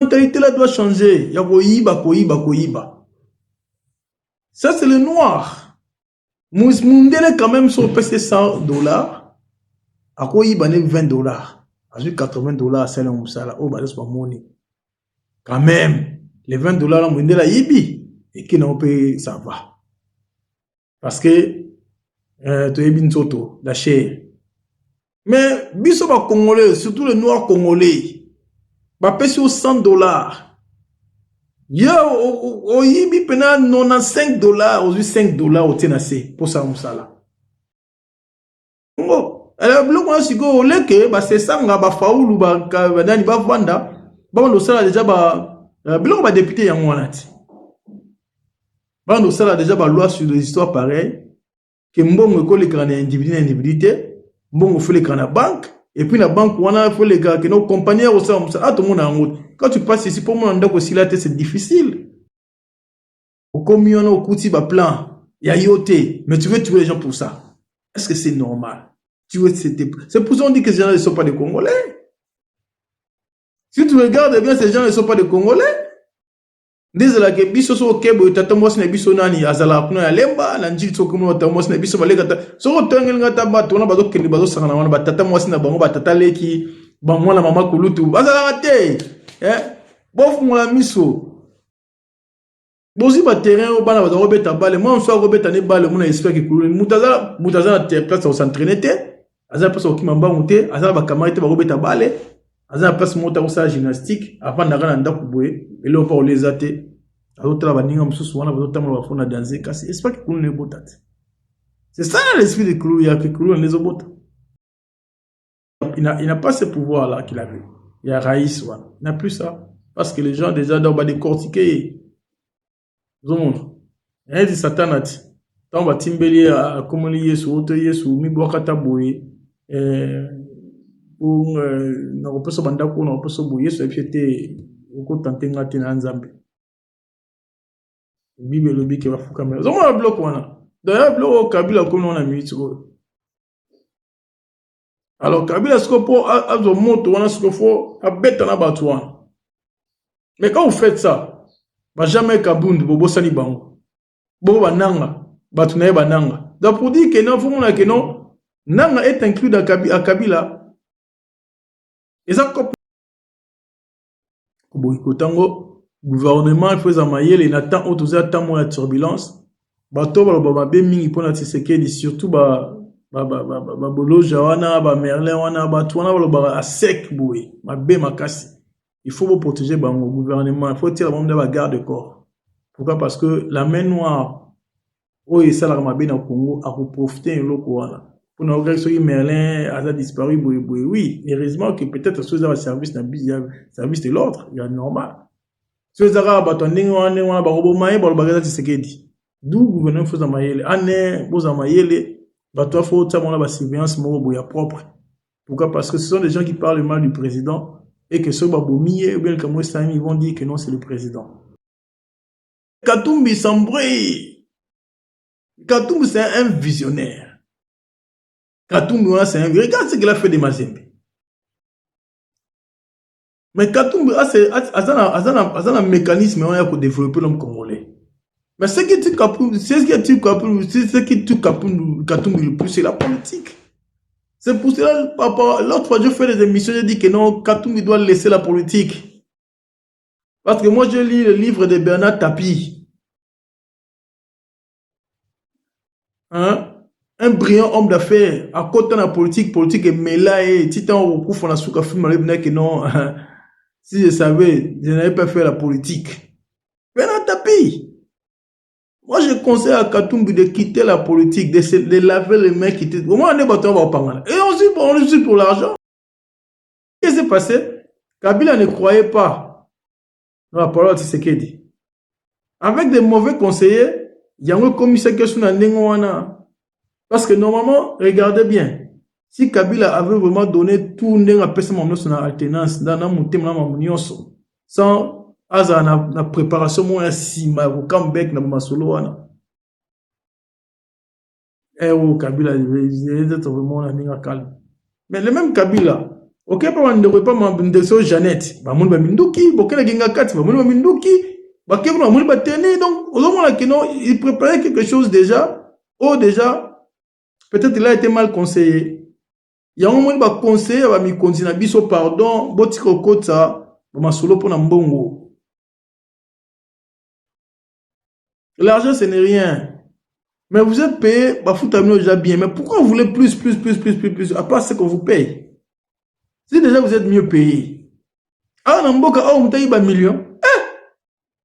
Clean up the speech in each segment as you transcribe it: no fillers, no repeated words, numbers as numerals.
mentalité là doit changer. Ya koyiba, koyiba, koyiba. Ça, c'est le noir. Mundele, quand même, sur PC $100, à koyiba, $20. À $80, c'est le moussala. Oh, bah, c'est pas money. Quand même, les $20, là, Mundela yibi. Et qui n'ont pas, ça va. Parce que, tu es bin soto, la chair. Mais, biso ba Congolais, surtout les noirs congolais, ba pèse aux $100. Yo, au yibi pena $95, aux $5 au tenacé, pour ça, moussala. Bon, alors, bloc, moi, si go, leke, bah, c'est ça, nga, ba faoulou, ba, nani, ba vanda, ba, on sala déjà, ba, bloc, ba député, yang wanati. Ba, on sala déjà, ba, loi sur des histoires pareilles, que mbongo, ko, les grands individualité, mbongo, faut les grands banque, et puis, la banque, on a, faut les gars, que nos compagnies, au sein, ah, tout le monde en route. Quand tu passes ici, pour moi, on a aussi là, c'est difficile. Au commun, au couti, ba, plan, il y a yoté, mais tu veux tuer les gens pour ça. Est-ce que c'est normal? C'est pour ça qu'on dit que ces gens ne sont pas des Congolais. Si tu regardes bien, ces gens ne sont pas des Congolais. Désolé que biso so kebo tatamwasi na biso nani azala kuna ya lemba na njili so kuma tatamwasi na biso balega ta so tangel ngata bato na bazo kende bazo sangana wana batatamwasi na bango batata leki ba mwana mama kulutu bazala te bofu mwana miso bozi ba terrain o bana bazo robeta balle moi on soit robeta ne balle mona espère que kulu mutaza te place au s'entraîner te azala place au kimamba monter azala ba camarade ba robeta balle azala place mota au sa gymnastique avant d'arriver dans ndakubwe et là on parle les athées autres baninga mususu wana bazotama bafona danser kasi espère que kulu ne botate c'est ça l'esprit de Clou ya que Clou les obota il n'a pas ce pouvoir là qu'il avait il y a Raïs voilà. Il n'a plus ça parce que les gens déjà doivent décortiquer zomon et dit satanati tant ba timbeli a komoni yesu auto yesu mi bwakata boye pour na kopeso bandako na kopeso boye yesu efiete ko tantenga te na nzambe Bible lobi ke bafuka mais zomona bloc wana d'ailleurs bloc Kabila comme on a mis alors Kabila ce pour azo moto wana ce qu'il faut abeta na batu wana mais quand vous faites ça ba jamais kabundu bobo sani bango bobo bananga batu na bananga donc pour dire que non faut mona que non nanga est inclus dans Kabila et ça kotango gouvernement il faut zamayele il attend autour à temps de turbulence bato ba be mingi pona Tshisekedi surtout ba boloja wana ba Merlin wana bato wana ba sec boy ma be makasi il faut protéger bango gouvernement il faut tirer bango ba garde corps pourquoi parce que la main noire oyo esala ma be na Congo a profiter loko wana pour nous regarder sur Merlin a disparu boy oui heureusement que peut-être sous un service service de l'ordre il y a normal si vous avez bato ndenge wana ba robo maye ba bagala Tshisekedi d'où gouvernement faut zamayele ane bo zamayele bato faut tsamona ba surveillance moko boya propre pourquoi parce que ce sont des gens qui parlent mal du président et que ceux babomiye ou bien comme ils vont dire que non c'est le président Katumbi Sambré Katumbi c'est un visionnaire Katumbi c'est un regarde ce qu'il a fait de Mazembe mais Katumbi c'est un mécanisme pour développer l'homme congolais mais ce qui tue Katumbi le plus, c'est la politique. C'est pour cela, papa, l'autre fois, je fais des émissions, je dis que non, Katumbi doit laisser la politique. Parce que moi, je lis le livre de Bernard Tapie. Hein? Un brillant homme d'affaires, à côté de la politique est mêlée, titan au coup, on a souka film, que non, si je savais, je n'avais pas fait la politique. Bernard Tapie. Moi, je conseille à Katumbi de quitter la politique, de laver les mains, quitter. Au moins, on est battu, on va pas. Et on est pour l'argent. Qu'est-ce qui s'est passé? Kabila ne croyait pas dans la parole de Tshisekedi. Avec des mauvais conseillers, il y a un commissaire qui est parce que normalement, regardez bien, si Kabila avait vraiment donné tout son alternance dans la sans la préparation moi si ma comeback na masolo wana Kabila vraiment na ninga calme mais le même Kabila Ok, pas ma Jeannette, ba mon ba minduki, bokela ginga kati, ba mon ba minduki, ba kebno ba mon ba tene, donc au moins là que non, il préparait quelque chose déjà, oh déjà, peut-être il a été mal conseillé. Il y a un moment ba conseiller ba mi kontina biso pardon, botiko kota, ba masolo pona mbongo. L'argent ce n'est rien. Mais vous êtes payé, bah fout déjà bien. Mais pourquoi vous voulez plus, à part ce qu'on vous paye? Si déjà vous êtes mieux payé. Ah, Namboka, oh, vous avez un million.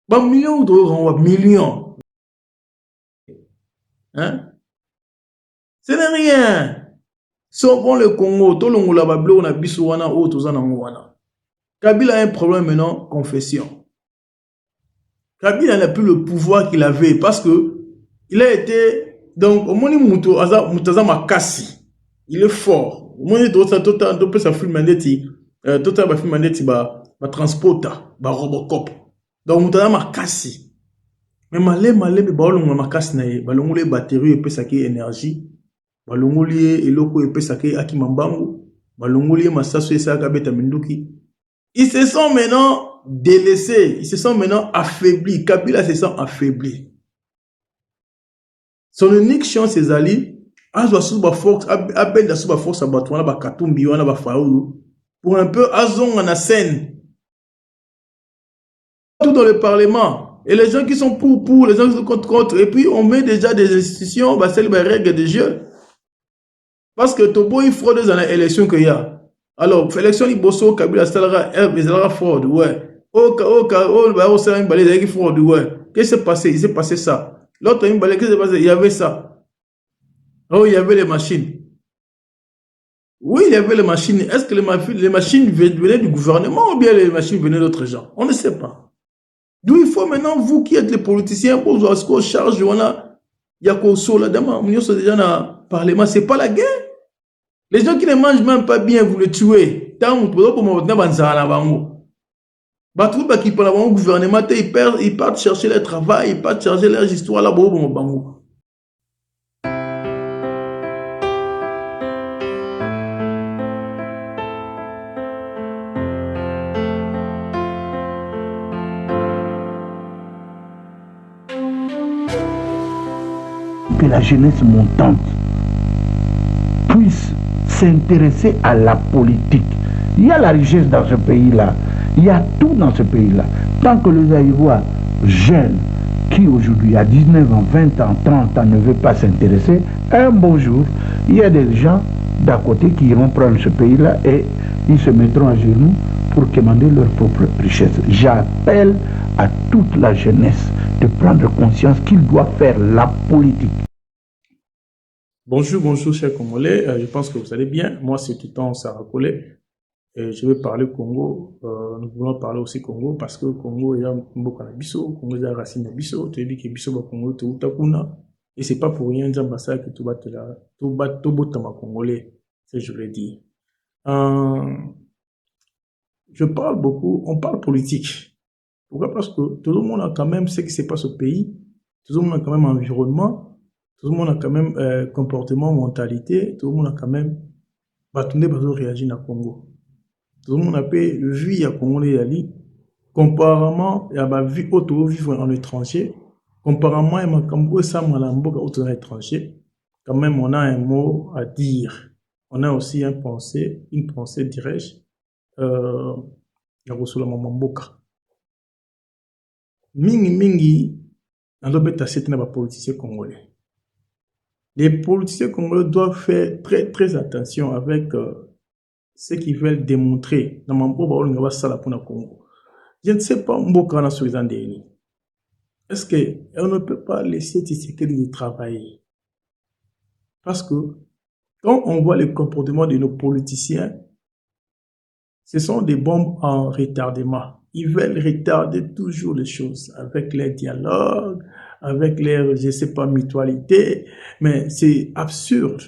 Bah, million ou million. Hein? Ce n'est rien. Sauvons le Congo. Tout le monde là-bas, on a bisouana, ou tout ça, wana. Kabila a un problème maintenant, confession. Kabila n'a plus le pouvoir qu'il avait parce que il a été, donc, au moins, Moutaza Makassi. Il est fort. Au moins, tout ça film mandeti, tout ça film mandeti ba transporta, ba Robocop. Donc Moutaza Makassi. Mais malé mais ba longo makasi na ye, ba longo les batteries et pesa ki énergie, ba longo li eloko et pesa ki akimambangu, ba longo li masaso esa ka beta minduki. Ils se sont maintenant délaissés, ils se sont maintenant affaiblis. Kabila se sent affaibli. Son unique chance c'est Ali, Azwa Souba Fox, appelle la Souba Fox à Batouana, Bakatumbi, Wana Bafaoulou, pour un peu Azong en scène. Tout dans le Parlement. Et les gens qui sont pour, les gens qui sont contre. Et puis on met déjà des institutions, bah, c'est les règles de jeu. Parce que Tobo, il fraude dans l'élection qu'il y a. Alors, l'élection, il bosse Kabila, ça fraude, ouais. Il fraude, ouais. Qu'est-ce qui s'est passé? Il s'est passé ça. L'autre, qu'est-ce qui s'est passé? Il y avait ça. Oh, il y avait les machines. Oui, il y avait les machines. Est-ce que les machines venaient du gouvernement ou bien les machines venaient d'autres gens? On ne sait pas. D'où il faut maintenant, vous qui êtes les politiciens, pour vous ce qu'on charge, il y a qu'on soit là-dedans, nous sommes déjà dans le Parlement, c'est pas la guerre. Les gens qui ne mangent même pas bien, vous les tuez. Tant que vous qui parlent au gouvernement, ils partent chercher leur travail, ils partent chercher leur histoire là-bas. Que la jeunesse montante puisse s'intéresser à la politique. Il y a la richesse dans ce pays-là. Il y a tout dans ce pays-là. Tant que les Aïvois jeunes, qui aujourd'hui a 19 ans, 20 ans, 30 ans, ne veulent pas s'intéresser, un beau jour, il y a des gens d'à côté qui iront prendre ce pays-là et ils se mettront à genoux pour commander leur propre richesse. J'appelle à toute la jeunesse de prendre conscience qu'ils doivent faire la politique. Bonjour, chers Congolais. Je pense que vous allez bien. Moi, c'est tout le temps Sarah Collet. Je vais parler Congo. Nous voulons parler aussi Congo parce que Congo est un Congo Bisso, Congo est un racine Bisso. Tu dis que Bisso va Congo tout Utakuna. Et c'est pas pour rien Djambasa que tu vas te là, tout bat tout botama Congolais. C'est je le dis. Je parle beaucoup. On parle politique. Pourquoi? Parce que tout le monde a quand même ce qui se passe au pays. Tout le monde a quand même environnement. Tout le monde a quand même comportement, mentalité. Tout le monde a quand même réagi à Congo. Tout le monde a vu à Congo Yali. Comparément à ma vie auto vivre en étranger. Comparément à ma Congo Samalambo auto étranger. Quand même, on a un mot à dire. On a aussi une pensée, dirais-je, la Rosula Mamamboka. Mingi, on doit être assez dans les politiciens congolais. Les politiciens congolais doivent faire très attention avec ce qu'ils veulent démontrer. Dans mon propre Congo. Je ne sais pas, est-ce qu'on ne peut pas laisser Tshisekedi travailler? Parce que quand on voit le comportement de nos politiciens, ce sont des bombes en retardement. Ils veulent retarder toujours les choses avec les dialogues, avec les, je sais pas, mutualité, mais c'est absurde.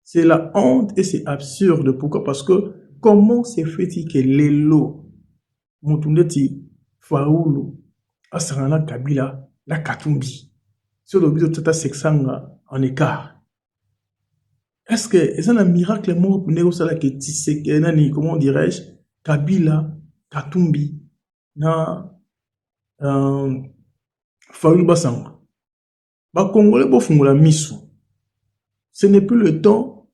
C'est la honte et c'est absurde. Pourquoi? Parce que comment c'est fait-il que les lots, Moutundeti, Faoulou, Asarana Kabila, la Katumbi, sur le but de Tata Sexanga en écart? Est-ce que c'est un miracle mort pour nous ça que Tshisekedi nani comment dirais-je Kabila Katumbi na Fayulu Basanga ba Congolais bo fungula misu. Ce n'est plus le temps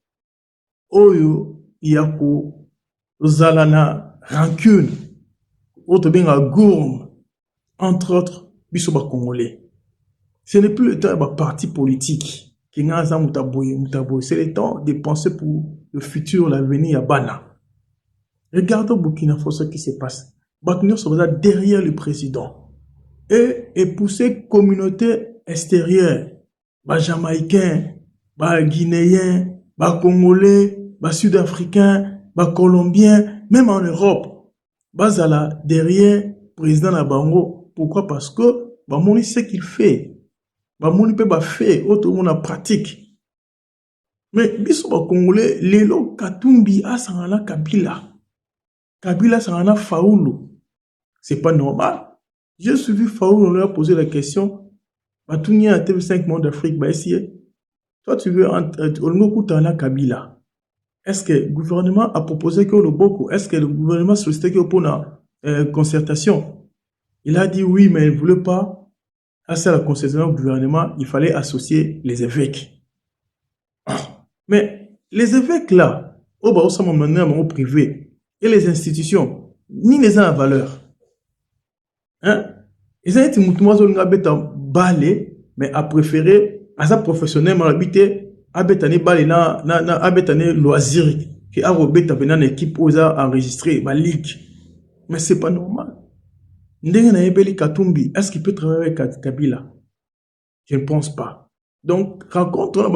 oyo yako zalana rancune autre bien à gourme entre autres biso ba Congolais. Ce n'est plus le temps de parti politique. C'est le temps de penser pour le futur, l'avenir à Bana. Regardons Burkina Faso ce qui se passe. Burkina Faso derrière le président. Et pousser communauté extérieure. Les Jamaïcains, les Guinéens, les Congolais, les Sud-Africains, les Colombiens, même en Europe. Bazala derrière le président Nabango. Pourquoi? Parce que Bamoni sait ce qu'il fait. Bamoni peut pas faire, autre monde en pratique. Mais biso ba Congolais, lelo Katumbi a sangana Kabila. Kabila sangana Fayulu. C'est pas normal. J'ai suivi Fayulu, on lui a posé la question. Batounia à TV5 Monde d'Afrique, bah essayer. Toi tu veux on Kabila. Est-ce que le gouvernement a proposé que le Boko? Est-ce que le gouvernement sollicitait que pour une concertation? Il a dit oui, mais il ne voulait pas. À la concertation du gouvernement, il fallait associer les évêques. Mais les évêques là, au privé, et les institutions, ni les ont la valeur. Hein? Ils ont été mais à préférer, à sa professionnel, à bétane balé à bétane loisir, qui a robéta une équipe aux a enregistré, ma ligue. Mais c'est pas normal. Est-ce qu'il peut travailler avec Kabila? Je ne pense pas. Donc, rencontre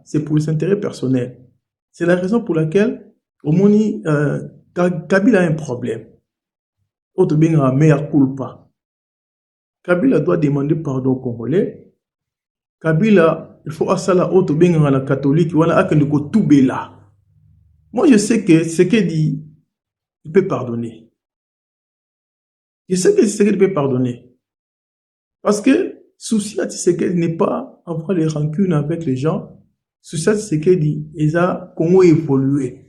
c'est pour les intérêts personnels. C'est la raison pour laquelle, au Moni, Kabila a un problème. Autre bien, un meilleur culpa. Kabila doit demander pardon aux Congolais. Kabila, il faut à ça la autre bien la catholique, il a tout là. Moi, je sais que ce qu'il dit, il peut pardonner. Je sais que Tshisekedi peut pardonner. Parce que souci à Tshisekedi n'est pas avoir les rancunes avec les gens. Souci à Tshisekedi, ils ont comment évoluer.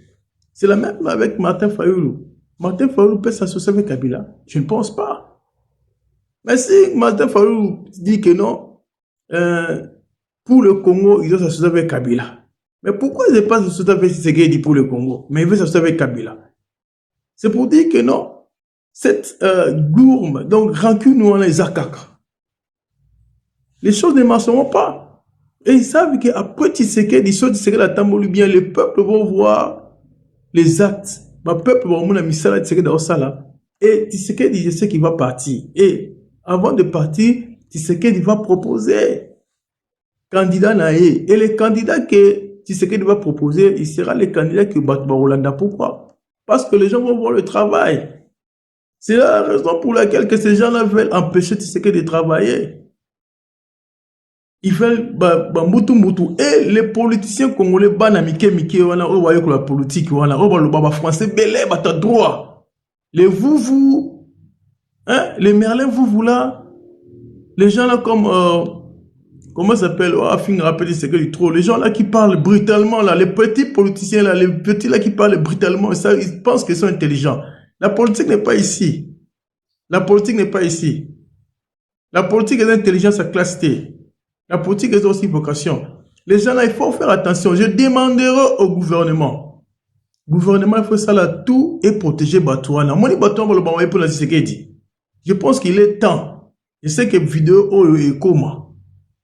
C'est la même avec Martin Fayulu. Martin Fayulu peut s'associer avec Kabila. Je ne pense pas. Mais si Martin Fayulu dit que non, pour le Congo, ils doivent s'associer avec Kabila. Mais pourquoi ils ne pas s'associer avec Tshisekedi pour le Congo, mais ils veulent s'associer avec Kabila? C'est pour dire que non. Cette gourme, donc rancune, nous on les akaka. Les choses ne marcheront pas. Et ils savent qu'après Tshisekedi, la tambolu bien, le peuple va voir les actes. Le peuple va voir la misala Tshisekedi au sala. Et Tshisekedi, je sais qu'il va partir. Et avant de partir, Tshisekedi va proposer candidat naé. Et les candidats que Tshisekedi va proposer, il sera les candidats que Batba Rolanda. Pourquoi? Parce que les gens vont voir le travail. C'est la raison pour laquelle que ces gens-là veulent empêcher Tshisekedi de travailler. Ils veulent Mbutu. Et les politiciens congolais, la politique, français, belé, bata droit. Les vous, hein, les Merlin, vous là, les gens là comme, comment ça s'appelle, les gens là qui parlent brutalement, là, les petits politiciens là, les petits là qui parlent brutalement, ça, ils pensent qu'ils sont intelligents. La politique n'est pas ici. La politique n'est pas ici. La politique est intelligence à classe T. La politique est aussi vocation. Les gens là, il faut faire attention. Je demanderai au gouvernement. Le gouvernement, il faut ça là tout et protéger Batouana. Moi, les Batouana, pour la Tshisekedi. Je pense qu'il est temps. Je sais que vidéo est comment.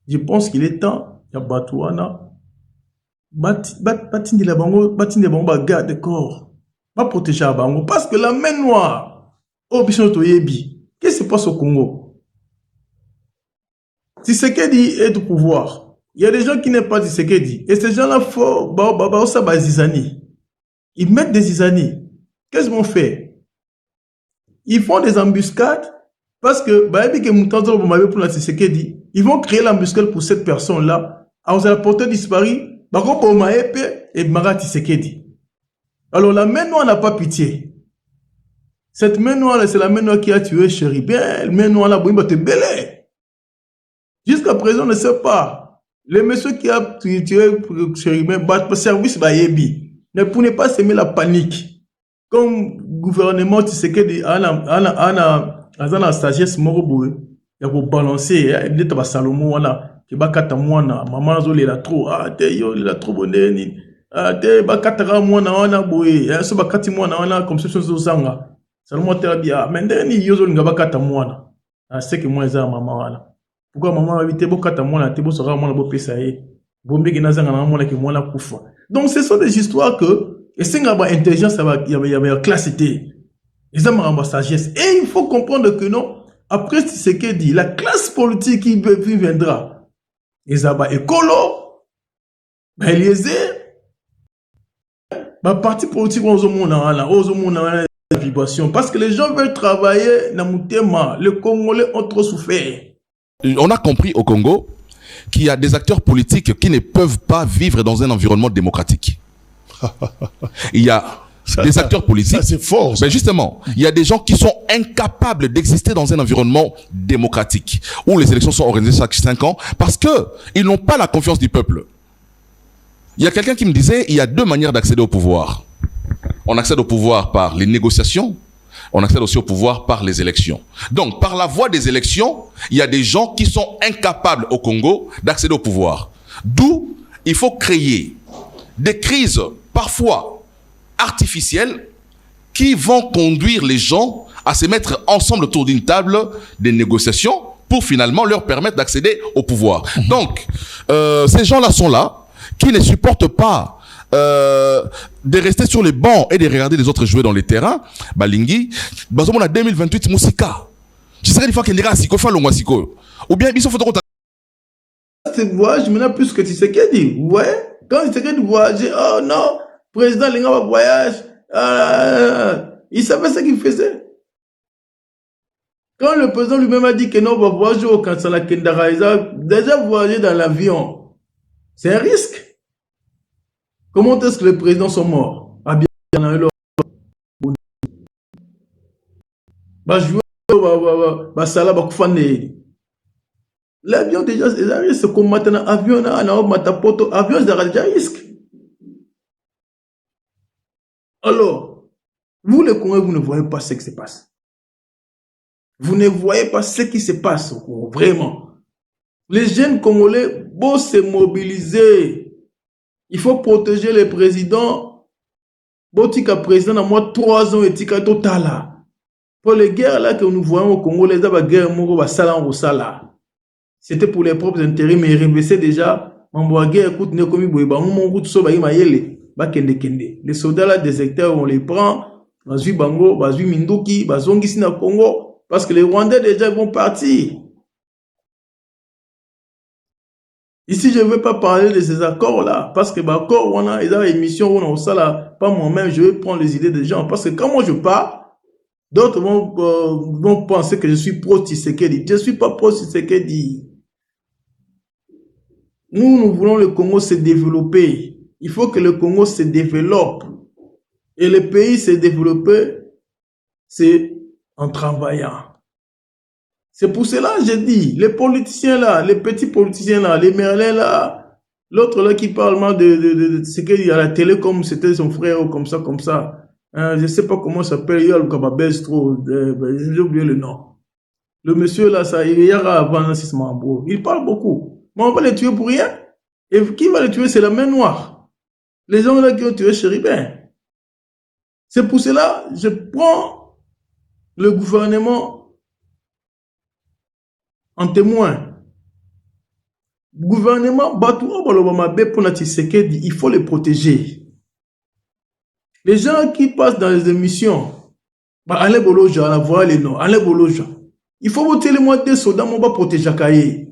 Je pense qu'il est temps. Il y a Batouana. Batin de la bango, garde corps. Va protéger la bango. Parce que la main noire, au Bichon Toyebi, qu'est-ce qui se passe au Congo? Tshisekedi est au pouvoir. Il y a des gens qui n'aiment pas Tshisekedi. Et ces gens-là, ils mettent des zizani. Qu'est-ce qu'ils vont faire? Ils font des embuscades parce que, ils vont créer l'embuscade pour cette personne-là. Alors, la portée disparue, et Mara Tshisekedi. Alors, la main noire n'a pas pitié. Cette main noire, c'est la main noire qui a tué Chéribin. La main noire, là, te belé. Jusqu'à présent, on ne sait pas. Le monsieur qui a tué Chéribin, service Bayebi. Mais pour ne pas semer la panique, comme gouvernement, tu sais que Azana sagesse morobo, il y a pour balancer, il y a Salomon, voilà, qui va kata mwana, maman zoli la trop, ah, te yo, il a trop bonné, ni, ah, te bakatara mwana, wana, boye, so bakati mwana, wana, comme ce chose zanga. Salomon te bien, mais ndeni yo zoli nga bakata mwana. Ah, c'est que moi, ça, maman, voilà. Pourquoi maman a été bokata mwana, te bo sera mwana bo pesa ye. Bombe ki nazanga na mwana ki mwana kufa. Donc, ce sont des histoires que, et c'est une intelligence, il y avait une classité. Ils ont une sagesse. Et il faut comprendre que non, après ce qu'il dit, la classe politique qui viendra, ils ont écolo, Eliezer, parti politique, aux vibration. Parce que les gens veulent travailler dans mon thème. Les Congolais ont trop souffert. On a compris au Congo qu'il y a des acteurs politiques qui ne peuvent pas vivre dans un environnement démocratique. Il y a des acteurs politiques. Ça, c'est fort. Ben justement, il y a des gens qui sont incapables d'exister dans un environnement démocratique où les élections sont organisées chaque 5 ans parce qu'ils n'ont pas la confiance du peuple. Il y a quelqu'un qui me disait il y a 2 manières d'accéder au pouvoir. On accède au pouvoir par les négociations, on accède aussi au pouvoir par les élections. Donc, par la voie des élections, il y a des gens qui sont incapables au Congo d'accéder au pouvoir. D'où il faut créer des crises parfois artificielles qui vont conduire les gens à se mettre ensemble autour d'une table de négociations pour finalement leur permettre d'accéder au pouvoir. Donc, ces gens-là sont là, qui ne supportent pas de rester sur les bancs et de regarder les autres jouer dans les terrains. Balingi, on a 2028 Moussika. Je serais une fois qu'il y a un siko, ou bien ils sont photos. C'est voyage maintenant plus que tu sais qu'elle dit. Ouais, quand tu sais qu'elle voyager, oh non, président Linga va voyage. Il savait ce qu'il faisait. Quand le président lui-même a dit que non, on va voyager au Kansala Kendara, il a déjà voyagé dans l'avion. C'est un risque. Comment est-ce que les présidents sont morts? Ah bien, il y en a eu l'avion déjà, c'est comme maintenant, avion, avion, c'est déjà risque. Alors, vous les Congolais, vous ne voyez pas ce qui se passe. Vous ne voyez pas ce qui se passe au Congo, vraiment. Les jeunes Congolais vont se mobiliser. Il faut protéger les présidents. Botika président, à moi, 3 ans et tika total. Pour les guerres là que nous voyons au Congo, les guerres c'était pour les propres intérêts, mais ils déjà. Les soldats là, des secteurs, on les prend. Bazui Bango, Bazui Minduki, Bazongi Sina Congo. Parce que les Rwandais déjà vont partir. Ici, je ne veux pas parler de ces accords-là, parce que l'accord, on a des émissions, on a ça là, pas moi-même, je vais prendre les idées des gens, parce que quand moi je parle, d'autres vont penser que je suis pro-Tshisekedi. Je ne suis pas pro-Tshisekedi. Nous voulons le Congo se développer. Il faut que le Congo se développe. Et le pays se développer, c'est en travaillant. C'est pour cela que je dis, les politiciens là, les petits politiciens là, les Merlins là, l'autre là qui parle mal de ce qu'il y a à la télé comme c'était son frère ou comme ça. Je ne sais pas comment ça s'appelle, il y a le Kababès trop, j'ai oublié le nom. Le monsieur là, ça, il y a avant il parle beaucoup. Mais on va les tuer pour rien. Et qui va les tuer, c'est la main noire. Les gens là qui ont tué Chéribin. C'est pour cela que je prends le gouvernement en témoin. Le gouvernement, il faut les protéger. Les gens qui passent dans les émissions, allez Boloja, voilà les noms, allez Boloja. Il faut voter les mois des soldats, on va protéger Kaye.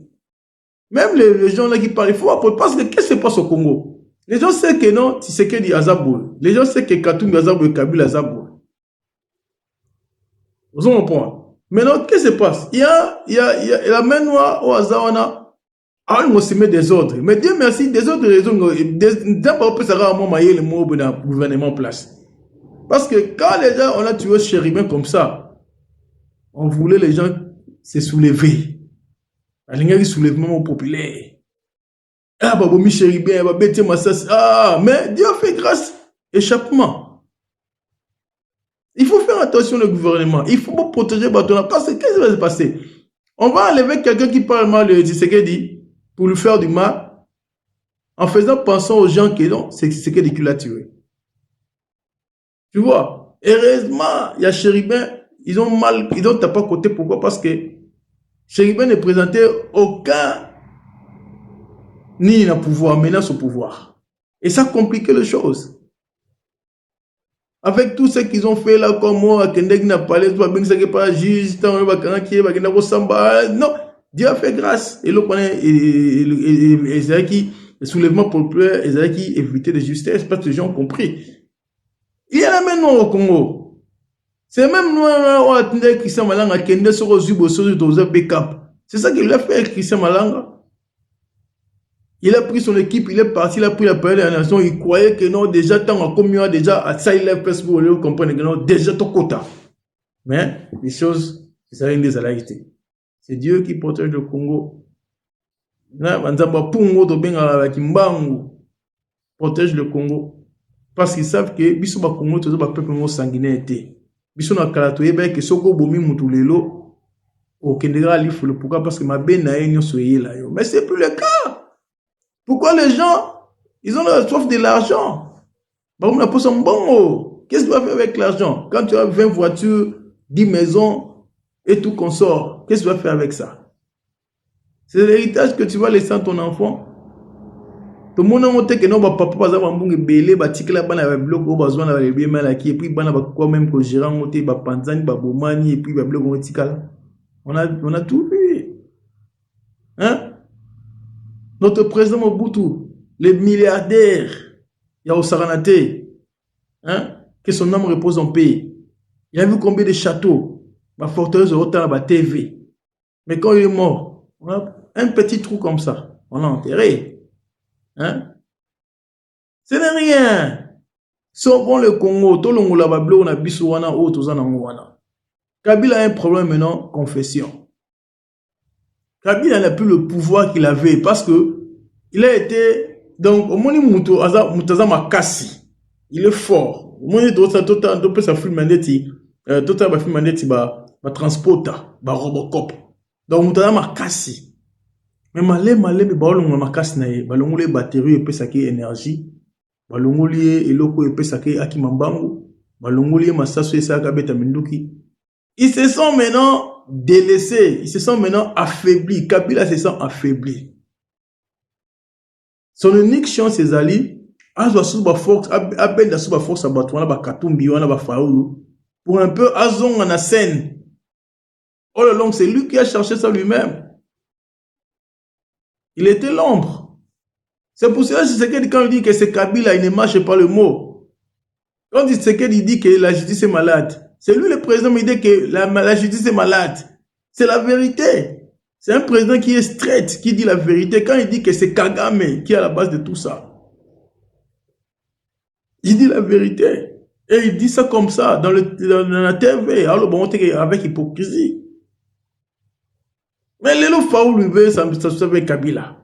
Même les gens là qui parlent, il faut protéger. Parce que qu'est-ce qui se passe au Congo? Les gens savent que non, Tshisekedi Azabou. Les gens savent que Katumbi Azabou et Kabila Azabou. Vous comprenez? Maintenant, qu'est-ce qui se passe? Il y a la main noire au Azawana. On se met des ordres. Mais Dieu merci, des autres raisons. D'abord, ça va le mot de gouvernement en place. Parce que quand les gens, on a tué Chéribin comme ça, on voulait les gens se soulever. La ligne du soulèvement populaire. Ah, bah, bon, Chéribin, bah, bête, ah, mais Dieu a fait grâce, échappement. Il faut faire attention au gouvernement. Il faut protéger Batona. Parce que qu'est-ce qui va se passer? On va enlever quelqu'un qui parle mal de Tshisekedi pour lui faire du mal en faisant penser aux gens que non, c'est Tshisekedi qui l'a tué. Tu vois? Heureusement, il y a Chéribin, ils ont tapé à côté. Pourquoi? Parce que Chéribin ne présentait aucun ni le pouvoir, menace au pouvoir. Et ça compliquait les choses. Avec tout ce qu'ils ont fait là, comme moi, Kendek n'a pas parlé, pas juge, non, Dieu a fait grâce. Et le soulèvement populaire, qui éviter de justice, parce que les gens ont compris. Il y en a maintenant au Congo. C'est même nous, Christian Malanga, Kendek sur le backup. C'est ça qu'il a fait, Christian Malanga. Il a pris son équipe, il est parti, il a pris la parole de la nation, il croyait que non, déjà, tant qu'on a déjà, ça il lève parce que vous comprenez que non, déjà, ton quota. Mais, les choses, c'est rien des alliés. C'est Dieu qui protège le Congo. Protège le Congo. Parce qu'ils savent que, biso ba Congo, tout ça, peuple sanguinaire. Biso na kalato, yebe, que soko bomi mutulelo, au Kendera, il faut le pourquoi, parce que ma benne a une soye là. Mais c'est plus le cas. Pourquoi les gens, ils ont la soif de l'argent? Qu'est-ce que tu vas faire avec l'argent? Quand tu as 20 voitures, 10 maisons et tout consort, qu'est-ce que tu vas faire avec ça? C'est l'héritage que tu vas laisser à ton enfant. Tout le monde a montré que non, papa, pas avoir un belé, batik là, bana bloc, besoin d'avoir les biens mal acquis, et puis bana quoi même que gérant monté, panzani, bomani, et puis bloc on a tout vu. Hein? Notre président Mobutu, les milliardaires, il y a au Saranate, hein, que son âme repose en paix. Il a vu combien de châteaux, ma forteresse de Rotan, ma TV. Mais quand il est mort, on a un petit trou comme ça, on l'a enterré. Hein? Ce n'est rien. Sauvons le Congo, tout le monde a on a bisouana, tout ça, Kabila a un problème maintenant, confession. Kabila n'a plus le pouvoir qu'il avait parce que il a été, donc, au moins, Mutaza Makassi, il est fort. Au moins, il peut sa film mandeti, total film mandeti, transporta, Robocop. Donc, Mutaza Makassi. Mais malé, mais balongo Makassi nae, balongo les batteries, il peut saquer énergie, balongo lié, eloko, il peut saquer Akimambangu, balongo lié, Massasu et Sakabeta Minduki. Ils se sont maintenant délaissés, ils se sont maintenant affaiblis. Kabila se sent affaibli. Son unique chance, c'est Ali, force à Batouana, Katumbi, pour un peu Azon en scène. All along, c'est lui qui a cherché ça lui-même. Il était l'ombre. C'est pour cela que quand il dit que c'est Kabila, il ne marche pas le mot. Quand il dit que la justice est malade, c'est lui le président qui dit que la justice est malade. C'est la vérité. C'est un président qui est straight, qui dit la vérité. Quand il dit que c'est Kagame qui est à la base de tout ça, il dit la vérité. Et il dit ça comme ça, dans la TV. Alors, bon, avec hypocrisie. Mais Lélo Faou lui veut ça avec Kabila.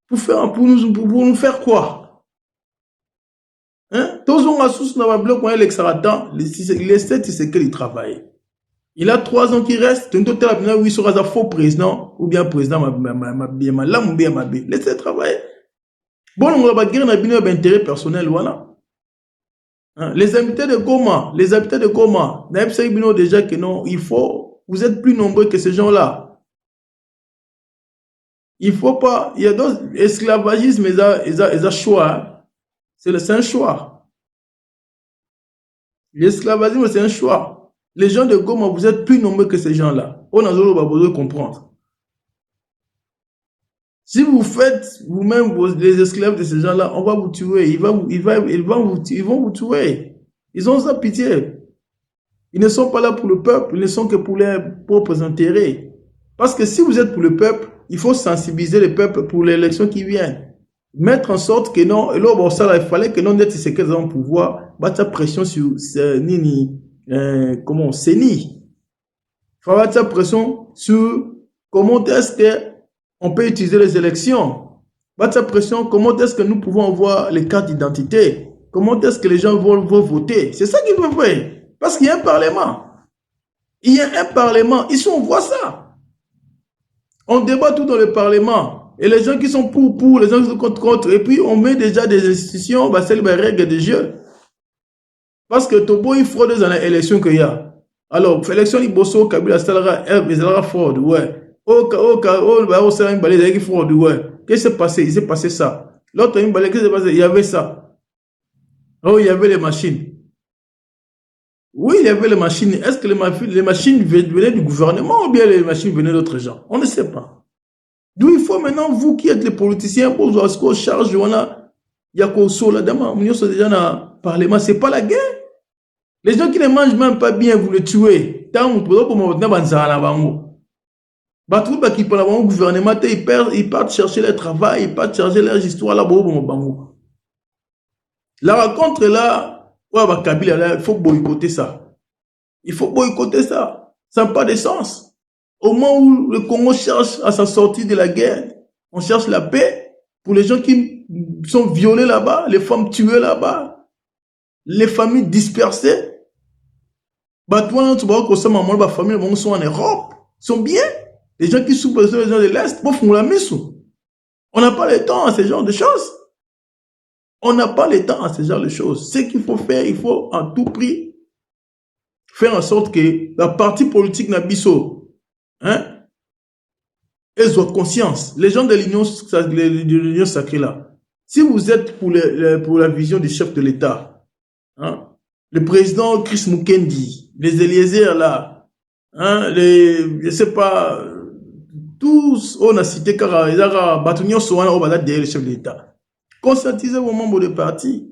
Pour nous faire quoi? Hein? Tous on a sous dans le bloc, on a l'exaratant, les 7, c'est qu'il travaille. Il a 3 ans qui reste, tu as oui, sera un faux président, ou bien président, laissez travailler. Bon, on va guerre, on a intérêt personnel, voilà. Hein? Les habitants de Goma, déjà que non, il faut, vous êtes plus nombreux que ces gens-là. Il faut pas, il y a d'autres, esclavagisme, ils ont choix. C'est un choix. L'esclavagisme, c'est un choix. Les gens de Goma, vous êtes plus nombreux que ces gens-là. On a besoin de comprendre. Si vous faites vous-même les esclaves de ces gens-là, on va vous tuer. Ils vont vous tuer. Ils ont sa pitié. Ils ne sont pas là pour le peuple, ils ne sont que pour leurs propres intérêts. Parce que si vous êtes pour le peuple, il faut sensibiliser le peuple pour l'élection qui vient. Mettre en sorte que non, et là, bon, ça, il fallait que non, d'être ces qu'ils ont pouvoir, battre pression sur Nini, comment, Seni. Il faut battre sa pression sur comment est-ce qu'on peut utiliser les élections. Votre pression, comment est-ce que nous pouvons avoir les cartes d'identité? Comment est-ce que les gens vont voter? C'est ça qu'ils veulent faire. Parce qu'il y a un parlement. Il y a un parlement. Ici, on voit ça. On débat tout dans le parlement. Et les gens qui sont pour, les gens qui sont contre. Et puis, on met déjà des institutions, bah, c'est les règles de jeu. Parce que Tobo, il fraude dans l'élection qu'il y a. Alors, l'élection, il bosse au Kabila, ça fraude, ouais. Fraude, ouais. Qu'est-ce qui s'est passé? Il s'est passé ça. L'autre, qu'est-ce qui s'est passé? Il y avait ça. Oh, il y avait les machines. Oui, il y avait les machines. Est-ce que les machines venaient du gouvernement ou bien les machines venaient d'autres gens? On ne sait pas. D'où il faut maintenant, vous qui êtes les politiciens, pour vous ce qu'on charge, il y a qu'au sol là-dedans, nous sommes déjà dans le Parlement, c'est pas la guerre. Les gens qui ne mangent même pas bien, vous les tuez. Tant que vous qui parlent au gouvernement, ils partent chercher leur travail, ils partent chercher leur histoire là-bas. La rencontre là, il faut boycotter ça. Il faut boycotter ça. Ça n'a pas de sens. Au moment où le Congo cherche à s'en sortir de la guerre, on cherche la paix pour les gens qui sont violés là-bas, les femmes tuées là-bas, les familles dispersées. Toi, tu vois que ça, maman, ma famille, ils sont en Europe, ils sont bien. Les gens qui souffrent, les gens de l'Est, ils font la mise. On n'a pas le temps à ce genre de choses. On n'a pas le temps à ce genre de choses. Ce qu'il faut faire, il faut à tout prix faire en sorte que la partie politique n'abisso, hein, elles ont conscience. Les gens de l'Union sacrée là, si vous êtes pour la vision du chef de l'État, hein, le président Chris Mukendi, les Eliezer là, hein, je sais pas, tous, on a cité car ils ont battu derrière le chef de l'État. Conscientisez vos membres de parti.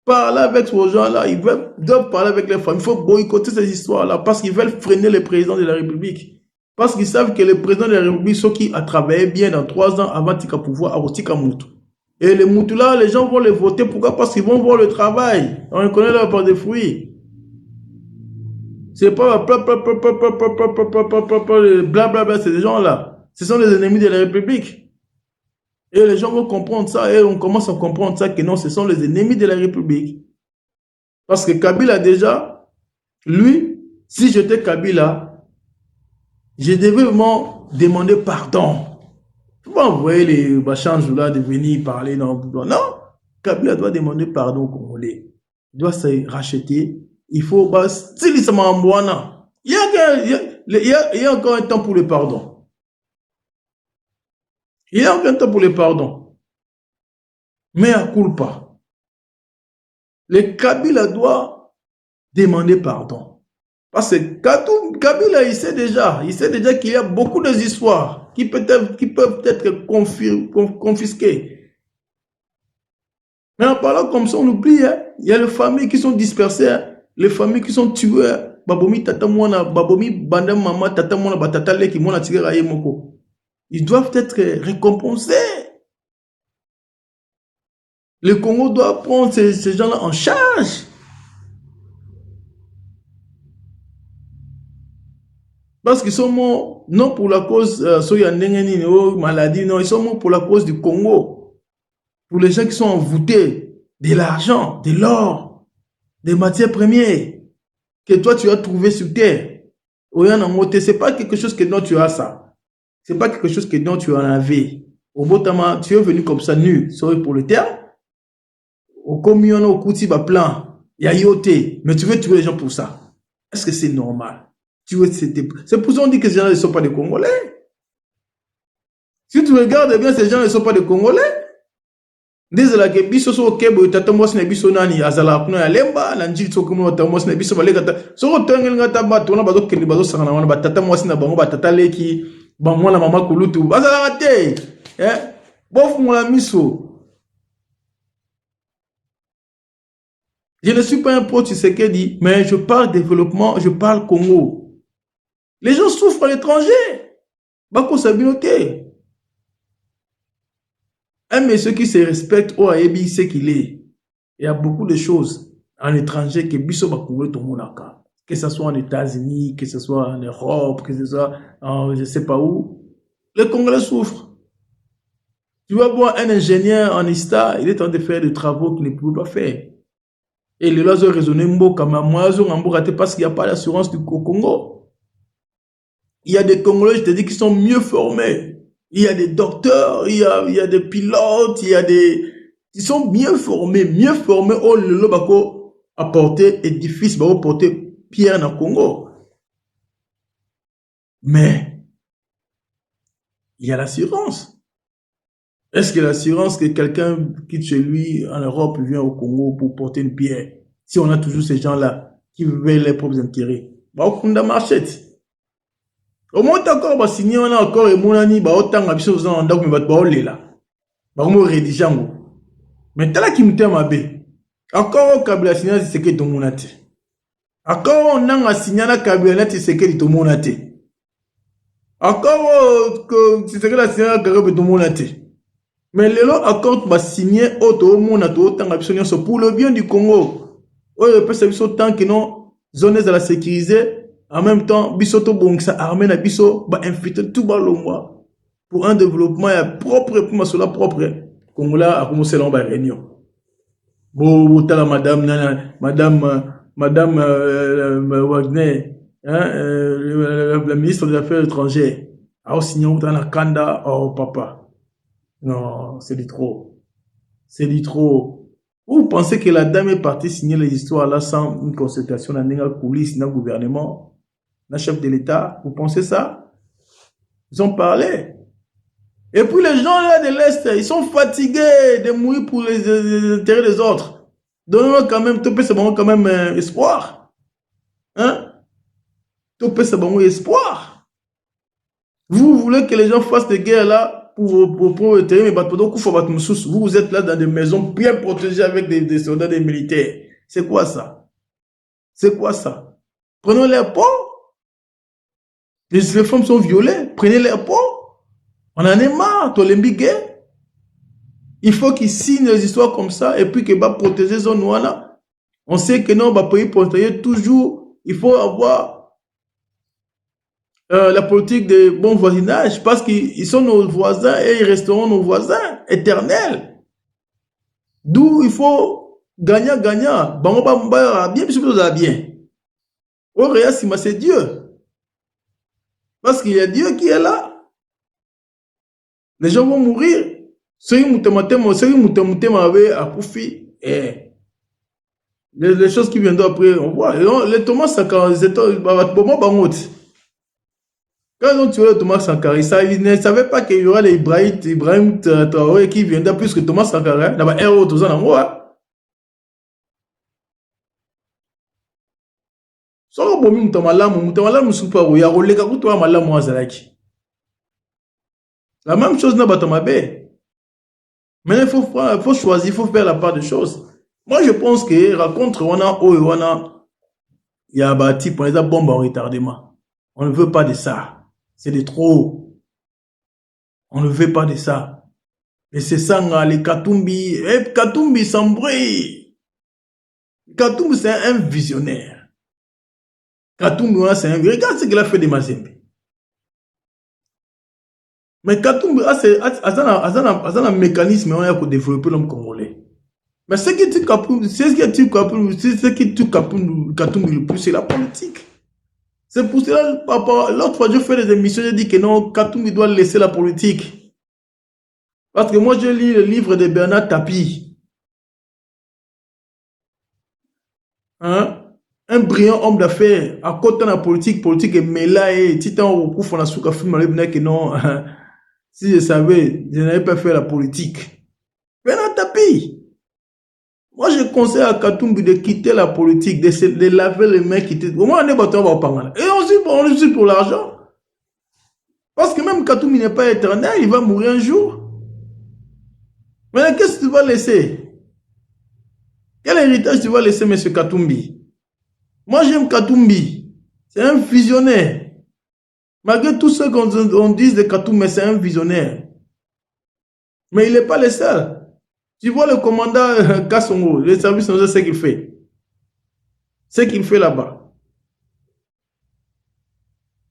Parlez avec ces gens-là. Ils doivent parler avec les femmes. Il faut boycotter ces histoires-là parce qu'ils veulent freiner le président de la République. Parce qu'ils savent que le président de la République, ceux qui a travaillé bien dans 3 ans avant qu'il pouvoir, a Tika Moutou. Et les Moutou là, les gens vont les voter. Pourquoi? Parce qu'ils vont voir le travail. On connaît leur part de fruits. C'est pas blablabla, c'est des gens-là. Ce sont les ennemis de la République. Et les gens vont comprendre ça, et on commence à comprendre ça, que non, ce sont les ennemis de la République. Parce que Kabila déjà, lui, si j'étais Kabila, je devais vraiment demander pardon. Il ne faut pas envoyer les Bachanjou là de venir parler, non. Kabila doit demander pardon aux Congolais. Il doit se racheter. Il faut, il y a encore un temps pour le pardon. Il y a aucun temps pour le pardon. Mais à culpa. Le Kabila doit demander pardon. Parce que Kabila, il sait déjà qu'il y a beaucoup d'histoires qui peuvent être confisquées. Mais en parlant comme ça, on oublie, hein, il y a les familles qui sont dispersées, hein, les familles qui sont tuées. Hein, babomi tata mwana, babomi bandam mama tata mwana batata leki mwana tigera yemoko. Ils doivent être récompensés. Le Congo doit prendre ces gens-là en charge. Parce qu'ils sont morts, non pour la cause, maladie, non, ils sont morts pour la cause du Congo. Pour les gens qui sont envoûtés de l'argent, de l'or, des matières premières que toi tu as trouvé sur terre. Ce n'est pas quelque chose que non tu as ça. C'est pas quelque chose que dont tu en avais. Au Botama, tu es venu comme ça nu, sorry pour le terme. Au communion, au Kouti, plan, il y a yoté, mais tu veux tuer les gens pour ça. Est-ce que c'est normal? C'est pour ça qu'on dit que ces gens ne sont pas des Congolais. Si tu regardes bien, ces gens ne sont pas des Congolais. Désolé que biso so kebo tatamos na biso nani azala kuna ya lemba na njili so kuma tatamos na biso balega so tangel ngata bato na bazo kende bazo sanga na wana batatamos na bango batataleki bamwana mama kulutu bazala te bofu la miso. Je ne suis pas un pro-Tshisekedi, mais je parle développement, je parle Congo. Les gens souffrent à l'étranger. Bako sabinote. Un monsieur qui se respecte, il sait qu'il est. Il y a beaucoup de choses en étranger que biso bakoué tout le monde. Que ce soit en États-Unis, que ce soit en Europe, que ce soit en je ne sais pas où. Les Congolais souffrent. Tu vas voir un ingénieur en ISTA, il est en train de faire des travaux qu'il ne pouvait pas faire. Et les lois ont raisonné comme moi, ils ont raté parce qu'il n'y a pas d'assurance du Congo. Il y a des Congolais, je te dis, qui sont mieux formés. Il y a des docteurs, il y a des pilotes, il y a des... Ils sont mieux formés. Oh, le lobako a porté édifice, bako porté pierre dans le Congo. Mais, il y a l'assurance. Est-ce que l'assurance que quelqu'un quitte chez lui en Europe vient au Congo pour porter une pierre? Si on a toujours ces gens-là qui veulent leurs propres intérêts. Bah, au Kunda Marchette. Au moins, d'accord, bah, signé, on a encore, et mon ami, bah, autant, à bisous, on a un mais bah, on est là. Bah, on rédige, mais t'as là qui me t'aime à B. Encore, au Kabila, signé, c'est que ton monate. Encore, on a signé, la Kabila, c'est que ton monate. Encore, c'est que la signé, la Kabila, ton monate. Mais les lois accordent bah signer auto monde autant pour le bien du Congo. Ouais, peut servir autant que non zones à la sécuriser en même temps bisoto bon ça armée na biso bah infiltrer tout bas le mois pour un développement propre pour cela propre. Congolais a commencé là ba réunion. Bon la madame madame Wagner hein la ministre des Affaires étrangères a signé dans la Kanda oh papa. Non, c'est du trop. C'est du trop. Vous pensez que la dame est partie signer les histoires là sans une consultation dans la coulisse, dans le gouvernement, dans le chef de l'État? Vous pensez ça? Ils ont parlé. Et puis les gens là de l'Est, ils sont fatigués de mourir pour les intérêts des autres. Donnez-moi quand même, topé c'est bon quand même espoir. Hein? Topé c'est bon espoir. Vous voulez que les gens fassent des guerres là pour le terrain, mais vous êtes là dans des maisons bien protégées avec des soldats, des militaires. C'est quoi ça? C'est quoi ça? Prenez les peaux. Les femmes sont violées. Prenez les peaux. On en est marre. Il faut qu'ils signent des histoires comme ça et puis qu'ils va protéger zone noire. On sait que non, on va payer protéger toujours. Il faut avoir la politique de bon voisinage parce qu'ils sont nos voisins et ils resteront nos voisins éternels. D'où il faut gagnant-gagnant. Bien, bien. Au réel, c'est Dieu. Parce qu'il y a Dieu qui est là. Les gens vont mourir. Les choses qui viendront après, on voit. Les Thomas Sankara, quand ils ont tué Thomas Sankara, ils ne savaient pas qu'il y aura les Ibrahim Traoré qui viendra plus que Thomas Sankara. D'abord, héros, tout ça, dans moi. Soko bomi mutamalamu musupa ya roleka kutoa malamu azalaki. La même chose n'a pas tomabé. Mais il faut choisir, il faut faire la part des choses. Moi, je pense que raconte il y a bâti pour les bombes en retardement. On ne veut pas de ça. C'est de trop. On ne veut pas de ça. Et c'est ça, les Katumbi. Katumbi s'embrouille. Katumbi, c'est un visionnaire. Katumbi, c'est un... Regarde ce qu'il a fait de Mazembe. Mais Katumbi, c'est un mécanisme on a pour développer l'homme congolais. Mais ce qui tue Katumbi le plus, c'est la politique. C'est pour cela, l'autre fois, je fais des émissions, je dis que non, Katumbi doit laisser la politique. Parce que moi, je lis le livre de Bernard Tapie. Hein? Un brillant homme d'affaires, à côté de la politique est mêlée, titan au coup, on a souka film, que non, si je savais, je n'avais pas fait la politique. Bernard Tapie. Moi, je conseille à Katumbi de quitter la politique, de laver les mains, quitter. Au moins, on est battu, on va pas. Et on est pour l'argent. Parce que même Katumbi n'est pas éternel, il va mourir un jour. Mais qu'est-ce que tu vas laisser? Quel héritage tu vas laisser, M. Katumbi? Moi, j'aime Katumbi. C'est un visionnaire. Malgré tout ce qu'on dit de Katumbi, c'est un visionnaire. Mais il n'est pas le seul. Tu vois le commandant Kassongo, le service, on sait ce qu'il fait. Ce qu'il fait là-bas.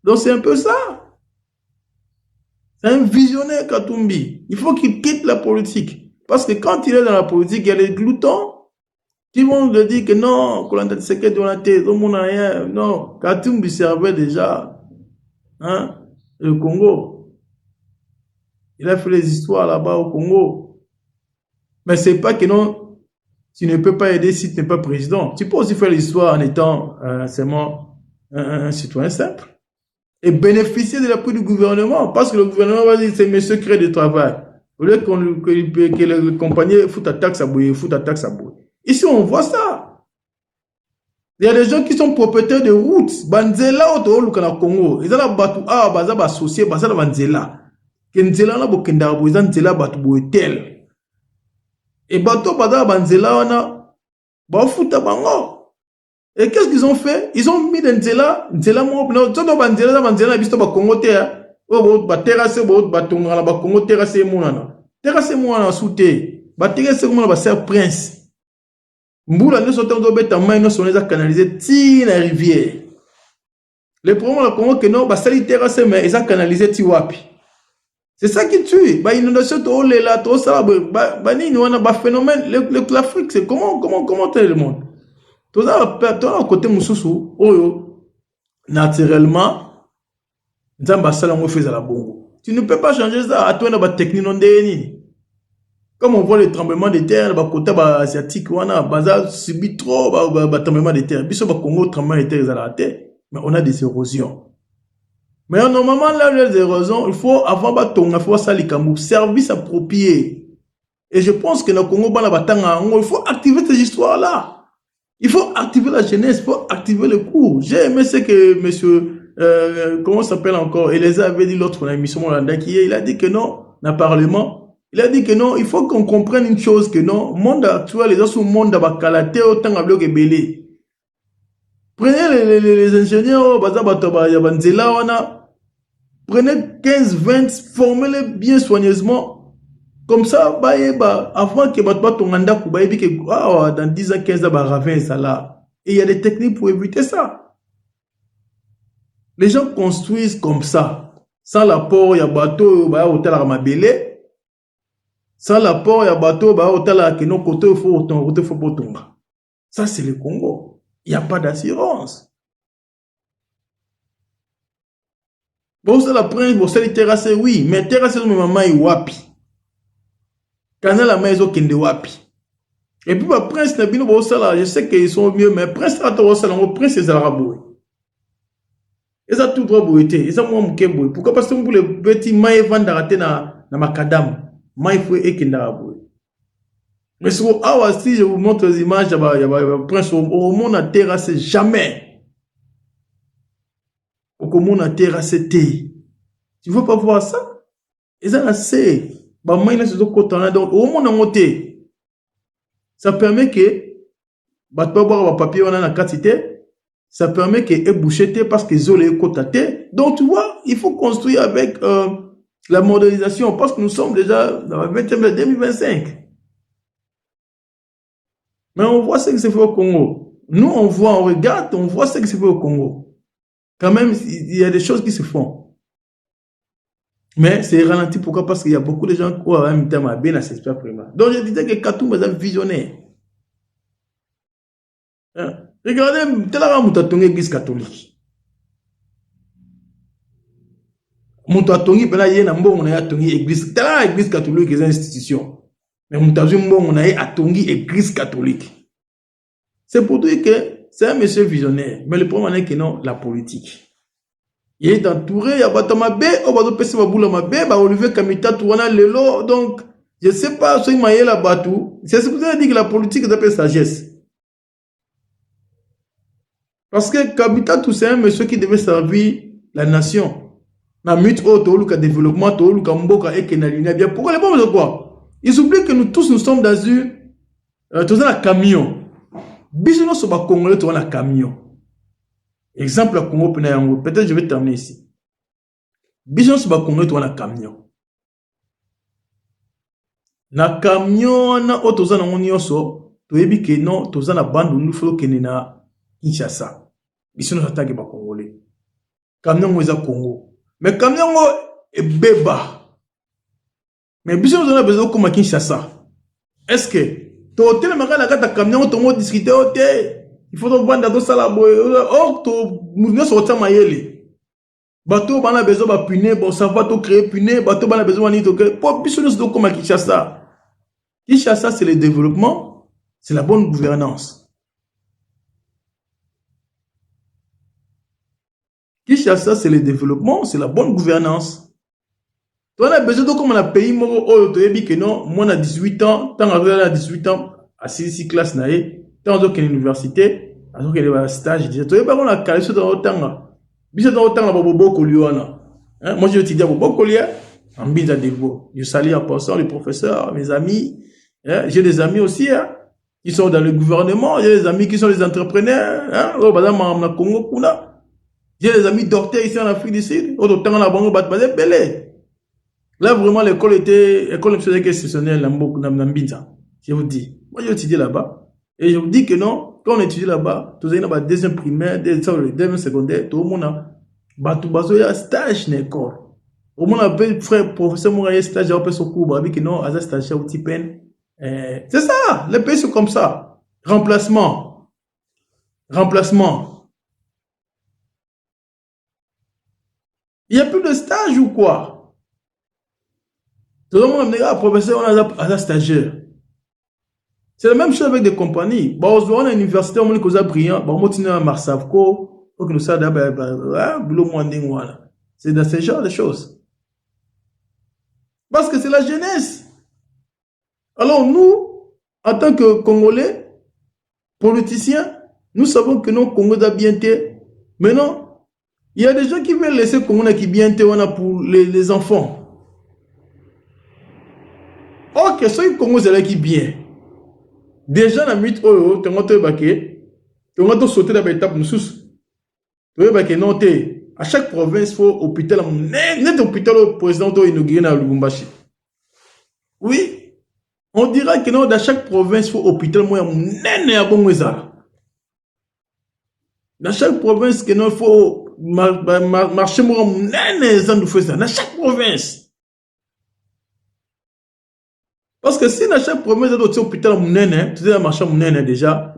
Donc c'est un peu ça. C'est un visionnaire, Katumbi. Il faut qu'il quitte la politique. Parce que quand il est dans la politique, il y a les gloutons qui vont lui dire que non, Kolanda Tshisekedi, on a été, tout le monde n'a rien. Non, Katumbi servait déjà hein, le Congo. Il a fait les histoires là-bas au Congo. Mais c'est pas que non, tu ne peux pas aider si tu n'es pas président. Tu peux aussi faire l'histoire en étant seulement un citoyen simple. Et bénéficier de l'appui du gouvernement. Parce que le gouvernement va dire c'est mes secrets de travail. Au lieu que les compagnies foutent ta taxe à bouiller, foutent ta taxe à bouiller. Ici, on voit ça. Il y a des gens qui sont propriétaires de routes. Banzela au Congo. Ils ont la batou ah baza ba associé baza la banzela. Kenzela na bokenda bo ils nzela batu boetel. Et bateau baza banzela wana ba fouta bango. Et qu'est-ce qu'ils ont fait? Ils ont mis des nzela mo tout banzela bisto ba Congo te o ba terrasse bo ba tonga la ba Congo terrasse monana. Terrasse monana souté. Ba terrasse monana ba ser prince. Mboula ne sont en bête en main, nous sommes canalisés ti la rivière. Les problèmes au Congo que non, bah sali terrasse mais ils ont canalisé ti wapi. C'est ça qui tue. Bah inondation to le là to ça bah ni nous on a bah phénomène l'Afrique c'est comment tel le monde. Tout ça toi côté mususu oyo naturellement nzamba sala ngo fait à la bongo. Tu ne peux pas changer ça à toi na ba technique non déni. Comme on voit les tremblements de terre, les côtés asiatiques, on a subi trop de tremblements de terre. Puis, au Congo, tremblements de terre, mais on a des érosions. Mais normalement, là, les érosions, il faut avoir il faut ça les service approprié. Et je pense que dans le Congo, il faut activer ces histoires-là. Il faut activer la jeunesse, il faut activer le cours. J'ai aimé ce que monsieur, comment s'appelle encore, Elisa avait dit l'autre, l'émission Molanda, il a dit que non, dans le Parlement, il a dit que non, il faut qu'on comprenne une chose que non, monde actuel, les gens sont monde à Kalate, autant à bloc et belé. Prenez les ingénieurs, prenez 15, 20, formez-les bien soigneusement. Comme ça, avant que dans 10 ans, 15 ans, ravin ça là. Et il y a des techniques pour éviter ça. Les gens construisent comme ça. Sans l'apport, il y a bateau, hôtel à Mabélé. Sans l'apport, il y a bateau, hôtel à Keno, côté il faut tomber. Ça, c'est le Congo. Il n'y a pas d'assurance. Bon, c'est la prince, bon, c'est les terrasses, oui, mais terrasses, mais maman, il wapi. Quand la maison, kende wapi. Et puis, le prince, je sais qu'ils sont mieux, mais prince, le prince, c'est Zaraboué. Et ça, tout droit boité. Et ça, moi, m'kemboui. Pourquoi? Parce que vous les petits maïs vendent d'arrêter na macadam. Maïfou et Kendaraboué. Mais si je vous montre les images, il y a prince au monde a terrassé jamais. Au monde a terrassé té. Tu veux pas voir ça? Et ça, c'est. Donc, au monde a monté. Ça permet que. Pas boire papier, on a la quantité. Ça permet que éboucher parce que zole est côté. Donc, tu vois, il faut construire avec. La modernisation, parce que nous sommes déjà dans la 20e 2025. Mais on voit ce qui se fait au Congo. Nous, on voit, on regarde, on voit ce qui se fait au Congo. Quand même, il y a des choses qui se font. Mais c'est ralenti. Pourquoi? Parce qu'il y a beaucoup de gens qui ont un terme à bien à cet esprit primaire. Donc, je disais que Katumbi est un visionnaire. Hein? Regardez, tel a mutatonné l'église catholique. Mouta tongi pena yé na mbongo na ya tongi église. Tala église catholique est une institution. Mais mouta mbongo na ya tongi église catholique. C'est pour dire que c'est un monsieur visionnaire. Mais le problème est que non, la politique. Il est entouré, il y a Batamabe, on va passer ma boule à ma bé, Olivier Kamita, Touana, Lelo. Donc, je ne sais pas si il m'a la batou. C'est ce que vous avez dit que la politique est un peu sagesse. Parce que Kamita, tout c'est un monsieur qui devait servir la nation. Na mythe auto le développement to le kamboka et kenalina bien pourquoi les bombes de quoi ils oublient que nous tous nous sommes dans une tous un camion bisous sur ba congolais to un camion exemple le Congo peut-être je vais terminer ici bisous sur ba congolais to un camion na camion na auto za na onyoso to yebi que non to za na bande nous faut que na Kinshasa bisous nous attaquer ba congolais camion moza Congo. Mais camion, et Beba. Mais bien sûr, on a besoin comme à Kinshasa. Est-ce que tu as hôtel, mais quand tu as camion, tu as discuté, il faut donc vendre dans la boue. Or, tu as sorti Mayele. Bateau, on a besoin de punir, bon, ça va te créer punir, bateau, on a besoin de créer. Pour bien sûr, nous comme à Kinshasa. Kinshasa, c'est le développement, c'est la bonne gouvernance. Kinshasa, c'est le développement, c'est la bonne gouvernance. Tu as besoin de comme on a pays, tu as dit que non, moi, on a 18 ans, tant qu'on a 18 ans, à 6 classes, tant qu'on a une université, tant qu'on a un stage, tu as pas qu'on a calé sur ton temps. Bis dans le temps, on a beaucoup de gens. Moi, j'ai étudié beaucoup de gens. En bise à dévot. Je salue en passant les professeurs, mes amis. J'ai des amis aussi qui sont dans le gouvernement. J'ai des amis qui sont des entrepreneurs. J'ai des amis docteurs ici en Afrique du Sud. Autant on a bon battre belé. Là, vraiment, l'école était école exceptionnelle en Binza. Je vous dis. Moi, j'ai étudié là-bas. Et je vous dis que non. Quand on étudie là-bas, tout le monde a deuxième primaire, deuxième secondaire, tout le monde a un stage dans l'école. Au moins, un frère professeur Mouraye stage, il a fait son cours, il a dit que non, il a stage au petit peine. C'est ça, les pays sont comme ça. Remplacement. Remplacement. Il n'y a plus de stage ou quoi? Tout le monde a un professeur, on a un stagiaire. C'est la même chose avec des compagnies. Bon, on a une université, on a brillant, on a un Marsavco, c'est dans ce genre de choses. Parce que c'est la jeunesse. Alors nous, en tant que Congolais, politiciens, nous savons que nos Congo a bien été. Mais non, il y a des gens qui veulent laisser Congo qui bien été pour les enfants. Ok, ce Congo c'est qui bien. Déjà, dans le mythe, tu as sauté dans l'étape de sous. À chaque province, il faut hôpital. Net hôpital au président inauguré dans Lubumbashi. Oui, on dira que non, dans chaque province, il faut hôpital. Dans chaque province, il faut marcher. Dans chaque province. Parce que si dans chaque province, il y a un hôpital, tu as marché déjà,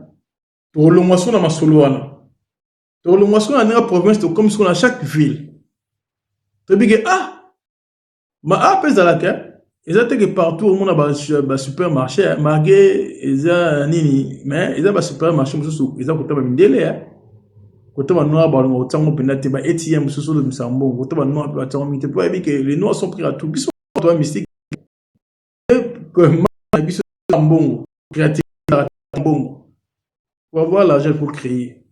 pour le moisson dans ma soloana. Pour le moisson dans la province, comme dans chaque ville. Tu dis que, ma pèse à la quai, ils ont que partout au monde a un supermarché, malgré ils ont nini, mais ils ont un supermarché, ils ont un délai. Quand on a noir, on a un pénalité, ATM, sous le Missambo, quand on a noir, on a un pénalité, pour dire que les noirs sont pris à tout. Ils sont pas mystique. Pour avoir l'argent pour créer.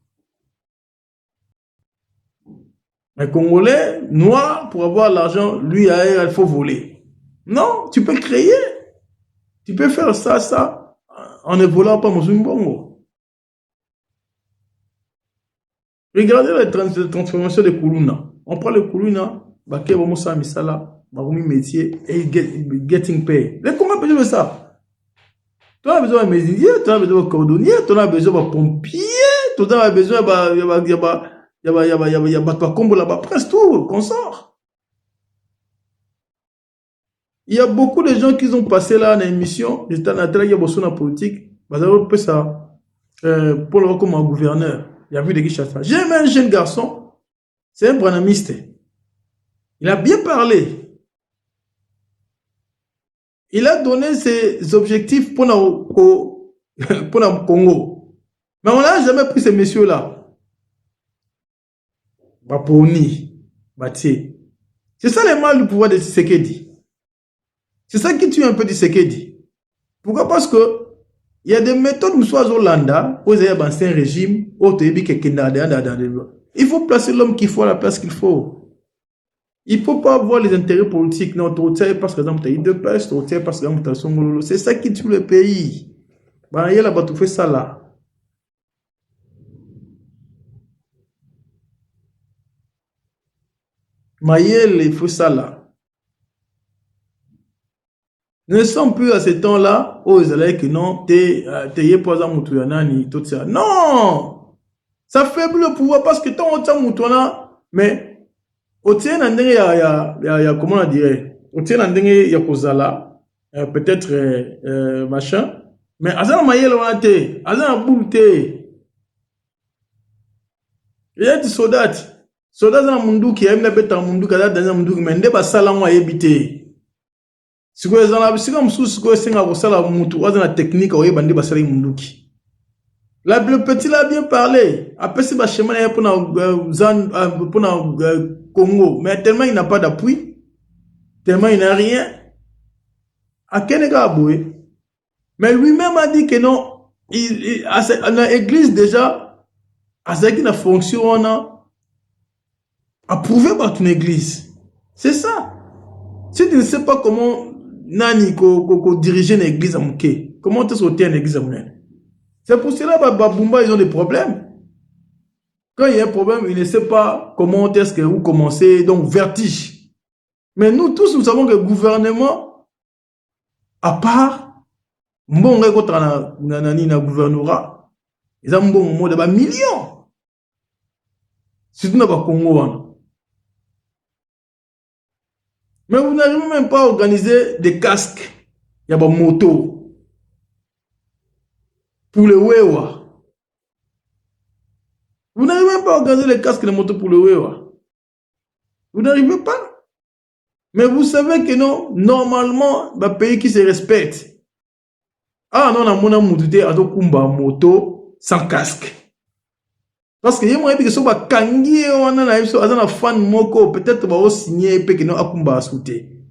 Un Congolais noir, pour avoir l'argent, lui, il faut voler. Non, tu peux créer. Tu peux faire ça, en ne volant pas Mozumbongo. Regardez la transformation de Kuluna. On prend le Kuluna, Baké Bomosa Misala, Baroumi métier, et getting paid. Les Congolais ont besoin de ça. Tu as besoin de médecins, tu as besoin de cordonniers, tu as besoin de pompiers, tu as besoin de il y a pas combo là-bas, presque tout, qu'on sort. Il y a beaucoup de gens qui ont passé là dans l'émission, j'étais en train de la politique, ça, pour le comme un gouverneur, il y a vu des Kinshasa. J'ai aimé un jeune garçon, c'est un branamiste. Il a bien parlé. Il a donné ses objectifs pour le Congo. Mais on n'a jamais pris ces messieurs-là. Baponi, Batie. C'est ça le mal du pouvoir de Tshisekedi. C'est ça qui tue un peu de Tshisekedi. Pourquoi? Parce que il y a des méthodes, nous sommes au Landa, où il y a un ancien régime, il faut placer l'homme qu'il faut à la place qu'il faut. Il ne faut pas avoir les intérêts politiques. Non, parce que tu as eu deux pestes, parce que tu as son. C'est ça qui tue le pays. Il y a là-bas, tu fais ça là. Mayel, il faut ça là. Nous ne sommes plus à ce temps-là où ils allaient que non, t'es pas un moutouana ni tout ça. Non! Ça faiblit le pouvoir parce que tant on t'a moutouana, mais Otien na ndenge ya comment on dirait, otien na ndenge ya kozala, peut-être machin, mais azana mayele wana te, azana boule te. Il y a des soldats zana munduki, yemna beta munduki, azana dans munduki, mais nde basala mwa yebite. Siko ezana bisika musu siko esenga kosala mutu, azana technique oyeba nde basala munduki. Le petit l'a bien parlé. Après, c'est chemin pour Congo. Mais tellement il n'a pas d'appui, tellement il n'a rien. À Kenegaboué. Mais lui-même a dit que non. À l'église déjà, à ce qui n'a fonction, on a approuvé par ton église. C'est ça. Si tu ne sais pas comment Nani diriger une église à Mouké, comment tu sauter une église à Mouké? C'est pour cela que Babumba, ils ont des problèmes. Quand il y a un problème, ils ne savent pas comment est-ce que vous commencez, donc vertige. Mais nous tous, nous savons que le gouvernement, à part, bon, na gouvernorat, ils ont un bon moment de millions. Surtout dans le Congo. Mais vous n'arrivez même pas à organiser des casques. Il y a des motos. Pour le Wewa. Vous n'arrivez même pas à organiser les casques et les motos pour le Wewa. Vous n'arrivez pas. Mais vous savez que non, normalement, un pays qui se respecte. Ah non, on a mon amoudité à Kumba moto sans casque. Parce que moi, je suis kangi on a fan moko peut-être va signer et que non akumba souté.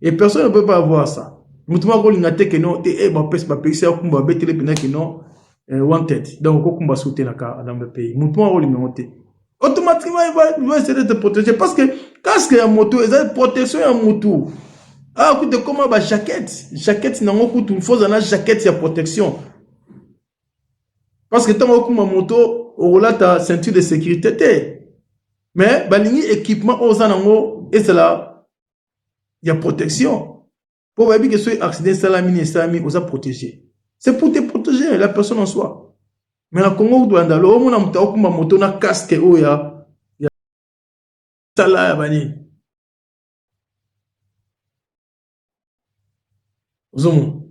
Et personne ne peut pas avoir ça. Mutuma ko lingate que non te ba pes ba pays akumba betele pena que non wanted. Donc ko kumba souté dans le pays. Mutuma ko lingate. Automatiquement il va essayer de te protéger parce que casque ya moto et protection ya moto. Ah écoute comment ba jaquette nango kutu il faut una jaquette ya protection. Parce que tant que ma moto au là ta ceinture de sécurité mais balingi équipement aux anango et c'est là il y a protection pour baby que soit accident salamine salami aux a protégé c'est pour te protéger la personne en soi mais la Congo doit andalo au mona muta okuma moto na casque o ya sala ya bani zoom.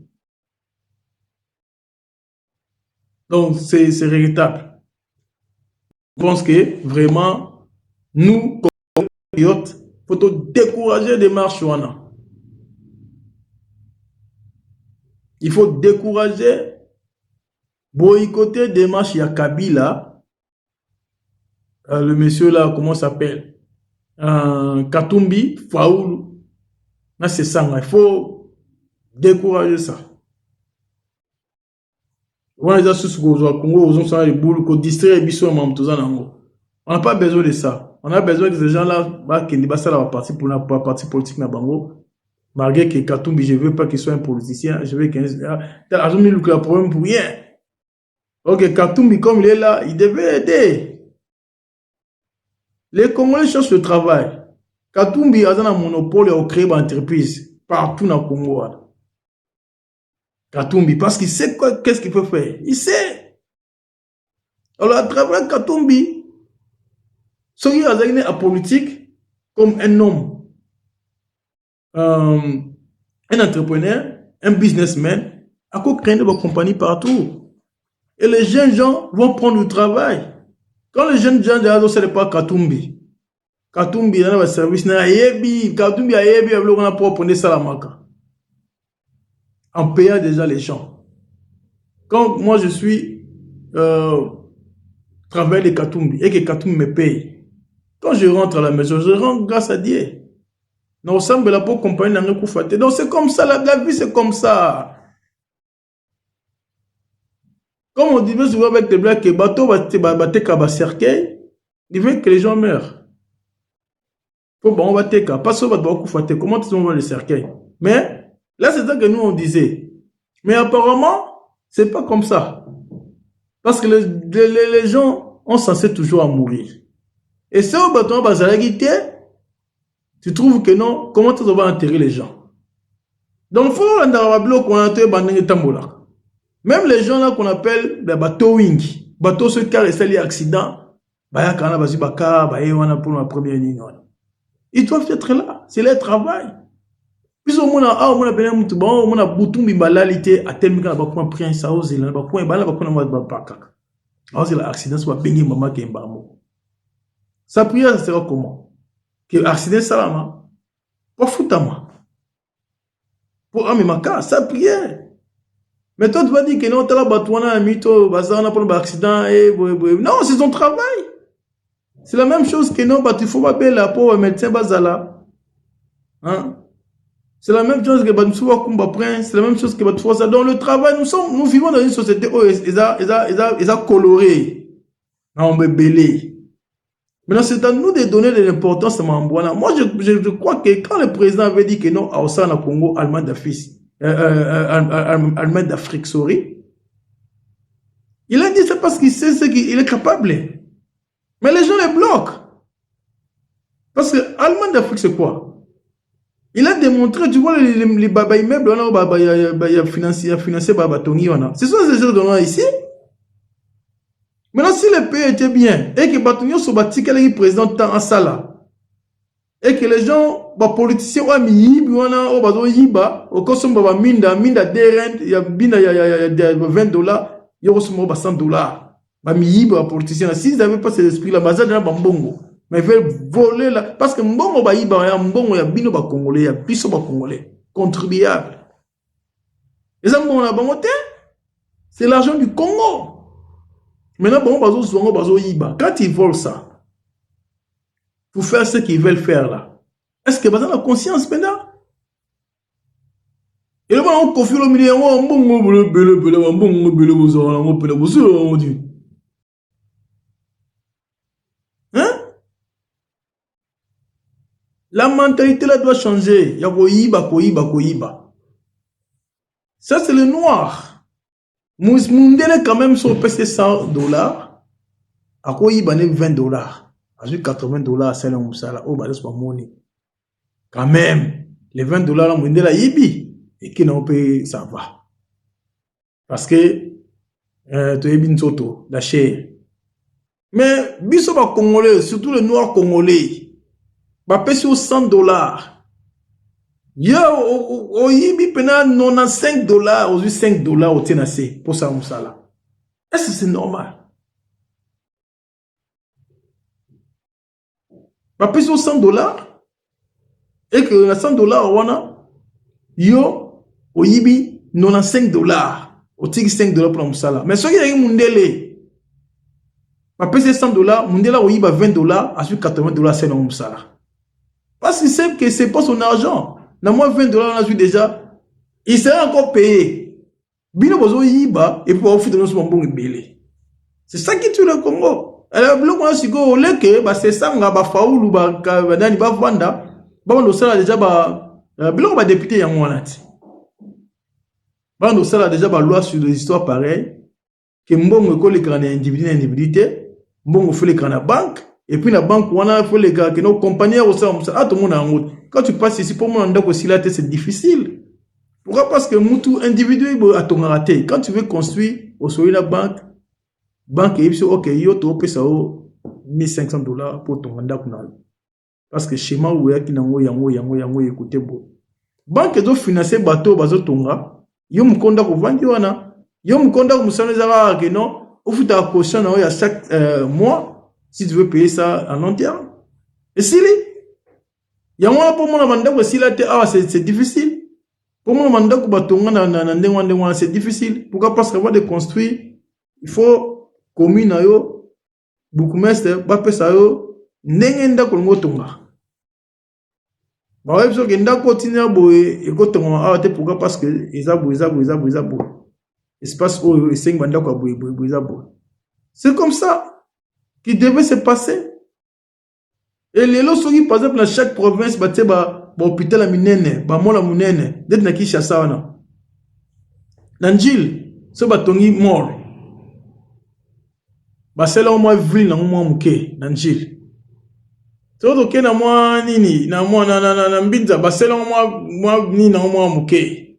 Donc c'est regrettable. Je pense que vraiment, nous, comme patriotes, il faut décourager des marches. Il faut décourager, boycotter des marches. Il y a Kabila, le monsieur là, comment s'appelle Katumbi, Faoulou. Là, c'est ça. Il faut décourager ça. On n'a pas besoin de ça. On a besoin que ces gens-là qui ne passent pas la partie politique na bango. Malgré que Katumbi, je ne veux pas qu'il soit un politicien. Je veux qu'il y ait un problème pour rien. Ok, Katumbi, comme il est là, il devait aider. Les Congolais cherchent le travail. Katumbi a un monopole et a créé une entreprise partout dans le Congo. Katumbi, parce qu'il sait qu'est-ce qu'il peut faire. Il sait. Alors, à travers Katumbi, ce qui a gagné en politique, comme un homme, un entrepreneur, un businessman, a créé des compagnies partout. Et les jeunes gens vont prendre du travail. Quand les jeunes gens disent, ce n'est pas Katumbi. Katumbi, il a un service, Katumbi a yebi, il a prendre Salamaka. En payant déjà les gens. Quand moi je suis travailleur de Katumbi et que Katumbi me paye, quand je rentre à la maison, je rentre grâce à Dieu. Nous sommes là pour compagnie dans le coup faté. Donc c'est comme ça, la vie c'est comme ça. Comme on dit souvent avec les blagues que bateau va te cercueil, il veut que les gens meurent. On va te pas ça va coup faté. Comment tu vas le cercueil? Mais là, c'est ça que nous, on disait. Mais apparemment, c'est pas comme ça. Parce que les gens ont censé toujours à mourir. Et si au bâton, tu trouves que non, comment tu vas enterrer les gens? Donc, il faut qu'on a même les gens là qu'on appelle les bateaux wing, bateaux ceux qui ont resté les accidents, bah, y a quand même pour la première ligne. Ils doivent être là. C'est leur travail. Puis au moins, on a bien bon, on a bouton bimbalalité à tel cas, on a pris un saus, il a pas point, bala, on a pas kaka. Alors c'est l'accident, soit béni maman qui est bamo. Sa prière ça sera comment? Que l'accident salama, pas foutre à moi. Pour amener ma cas, sa prière. Mais toi tu vas dire que non, t'as la batouana, un mytho, bazar, on a pas d'accident, non, c'est son travail. C'est la même chose que non, bah tu faut pas payer la pauvre médecin bazala. Hein? C'est la même chose que Bansouwa Kumba Prince, c'est la même chose que Batouza. Dans le travail, nous vivons dans une société où ils ont coloré. On est belé. Maintenant, c'est à nous de donner de l'importance à Mambouana. Moi, je crois que quand le président avait dit que non, à Osana Congo, Allemand d'Afrique, sorry, il a dit c'est parce qu'il sait ce qu'il est capable. Mais les gens les bloquent. Parce que Allemand d'Afrique, c'est quoi? Il a démontré, tu vois, les baba immeubles, il a financé Baba Tongi. C'est ça, ces gens ici. Maintenant, si le pays était bien, et que Batongi soit bâti, qu'elle est président en Sala, et que les gens, les politiciens, ont mis, au consomme Baba Minda DRN, il y a 20 $, il y a 100 $. Les politiciens, s'ils n'avaient pas cet esprit-là, ils n'avaient pas Bambongo. Mais ils veulent voler là. Parce que Mbongo Baïba, Mbongo, il y a Bino Congolais, il y a Bisso Congolais, contribuables. Et ça, c'est l'argent du Congo. Maintenant, quand ils volent ça, pour faire ce qu'ils veulent faire là, est-ce que vous avez la conscience maintenant? Et là, on confie le milieu, on dit. Hein? La mentalité là doit changer. Il y a Koyiba. Ça, c'est le noir. Moundele, quand même, sur PC $100. À Koyiba, 20 $. À 80 $, c'est un ça. Oh, bah, c'est pas money. Quand même, les 20 $, là, Moundele, Yibi. Et qui n'ont pas, ça va. Parce que, tu es bien soto, la chair. Mais, biso ba Congolais, surtout le noir congolais, va payer sur 100 $. Yo, au Yibi, pena 95 $, aux 5 $ au Ténacé, pour ça, là. Est-ce que c'est normal? Va payer sur 100 $, et que 100 $, wana, yo, au Yibi, 95 $, au tig 5 $ pour ça, là. Mais ce qui est Mundele, va payer 100 $, Mundela, au Yiba 20 $, à 80 $, c'est un ça, là. Parce qu'il sait que c'est pas son argent. Dans moins 20 $, on a vu déjà. Il sera encore payé. Bino bozo yiba et pour offrir de nos bon belé. C'est ça qui tue le Congo. Alors bloc on a sigo au leke bah c'est ça nga ba faulu ba dani ba vanda. Ba on sala déjà ba bloc ba député ya mwanati. Ba on sala déjà ba loi sur des histoires pareilles que mbongo ko le grand individualité, mbongo fait le grand banque. Et puis la banque, on a fait les gars que nos compagnies au sein, tout le monde en route. Quand tu passes ici, pour moi, c'est difficile. Pourquoi? Parce que tout individu a ton raté. Quand tu veux construire au seuil la banque est ok, yo to pesa 1500 $ pour ton mandat. Parce que chez moi, où il y a qui yango écoutez beau. Banque doit financer bateau bazo tonga. Yo mkonda ko vandi wana. Yo mkonda ko musaneza que non, au fout à caution à chaque mois. Si tu veux payer ça en long terme. Et si il y a moi pour mon mandat si c'est difficile. Pour mon mandat c'est difficile. Pourquoi? Parce qu'avant de construire, il faut commune ayo, bourgmestre, ba pesa yo, nengenda kolongo tonga. Ba web so genda continuer boye et ko tonga pourquoi? Parce que ezabo. Espace où et 5 mandat ko boye. C'est comme ça qui devait se passer. Et les lots sont par exemple dans chaque province, hôpital à Minene, mola Munene, d'être na Kinshasa wana. Nanjil, ce batongi mort. C'est là où moi ville na moi muke, Nanjil. C'est autre que na moi nini, na moi na mbinza, c'est là où moi ni na moi muke.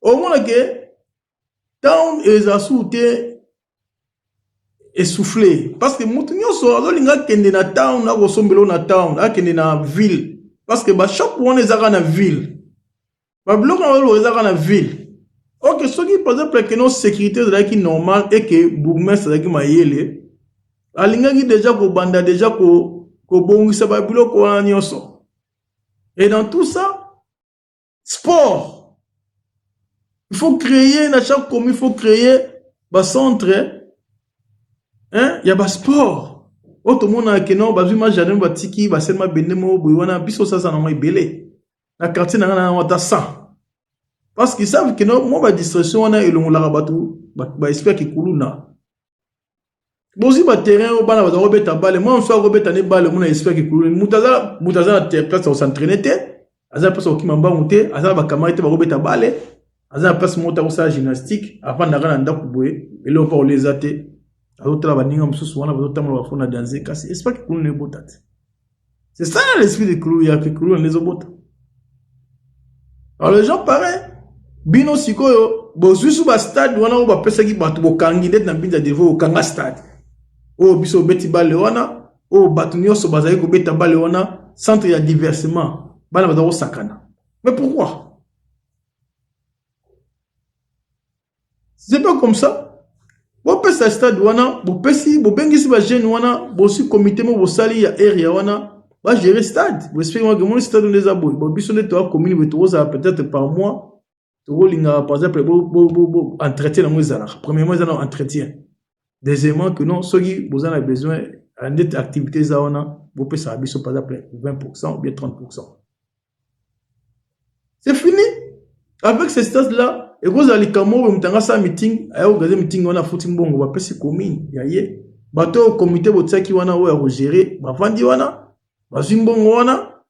Au moins que, tant les assoutes, essoufflé. Parce que mutu nyoso azolinga kende na town, na kosombelo na town, akende na ville. Parce que ba shop wana ezaka na ville. Ba bloc na ezaka na ville. Ok, ce qui par exemple que nos sécurité est normal et que bourgmestre est mayele. Alinga qui déjà ko banda déjà ko bongisa ba bloc wana nyoso. Et dans tout ça, sport. Il faut créer dans chaque commune, il faut créer un centre. Hein? Il y a un sport. Tout le monde a que non, bazuma jardin batiki, baselma benemo, bouwana, biso ça na moi belé. La quartier na wata ça. Parce qu'ils savent que non, moi ba distraction on a elongo la rabatu, ba espère ki kuluna. Bozi ba terrain au bana ba robeta balle, moi on soit robeta ne balle, mon espère ki kuluna. Mutaza na place au s'entraîner té. Aza place au kimamba monter, aza ba camarade ba robeta balle. Aza place monter au sa gymnastique, avant d'arriver dans ndakubwe, et là on les até. C'est ça l'esprit de Koulou, il y a que Koulou les obota. Alors les gens pareil, bino sikoyo, bozu sous ba stade wana ou ba pesa ki batu bo kangi det na binza devo au kanga stade. O biso beti bale wana, o batu nyoso bazali ko beta bale wana, centre ya diversement, bana bazalo sakana. Mais pourquoi? C'est pas comme ça. Bo pesa stade wana, bo pesi, bo bengisi ba jeune wana, bo si comité mo bo sali ya area wana, ba gérer stade. Bo espérer que mon stade les aboy. Bo biso ne to commune be to za peut-être par mois. To linga par exemple bo entretien na mo zala. Premièrement ils ont entretien. Deuxièmement que non, ceux qui vous en a besoin en cette activité za wana, bo pesa biso par exemple 20% ou bien 30%. C'est fini. Avec ces stades là, et vous allez comme vous m'tanga sa meeting, ayo organiser meeting wana footing bongo ba pesi commune yaye. Bato comité botsaki wana o ya gérer, ba vandi wana, ba zimbongo wana.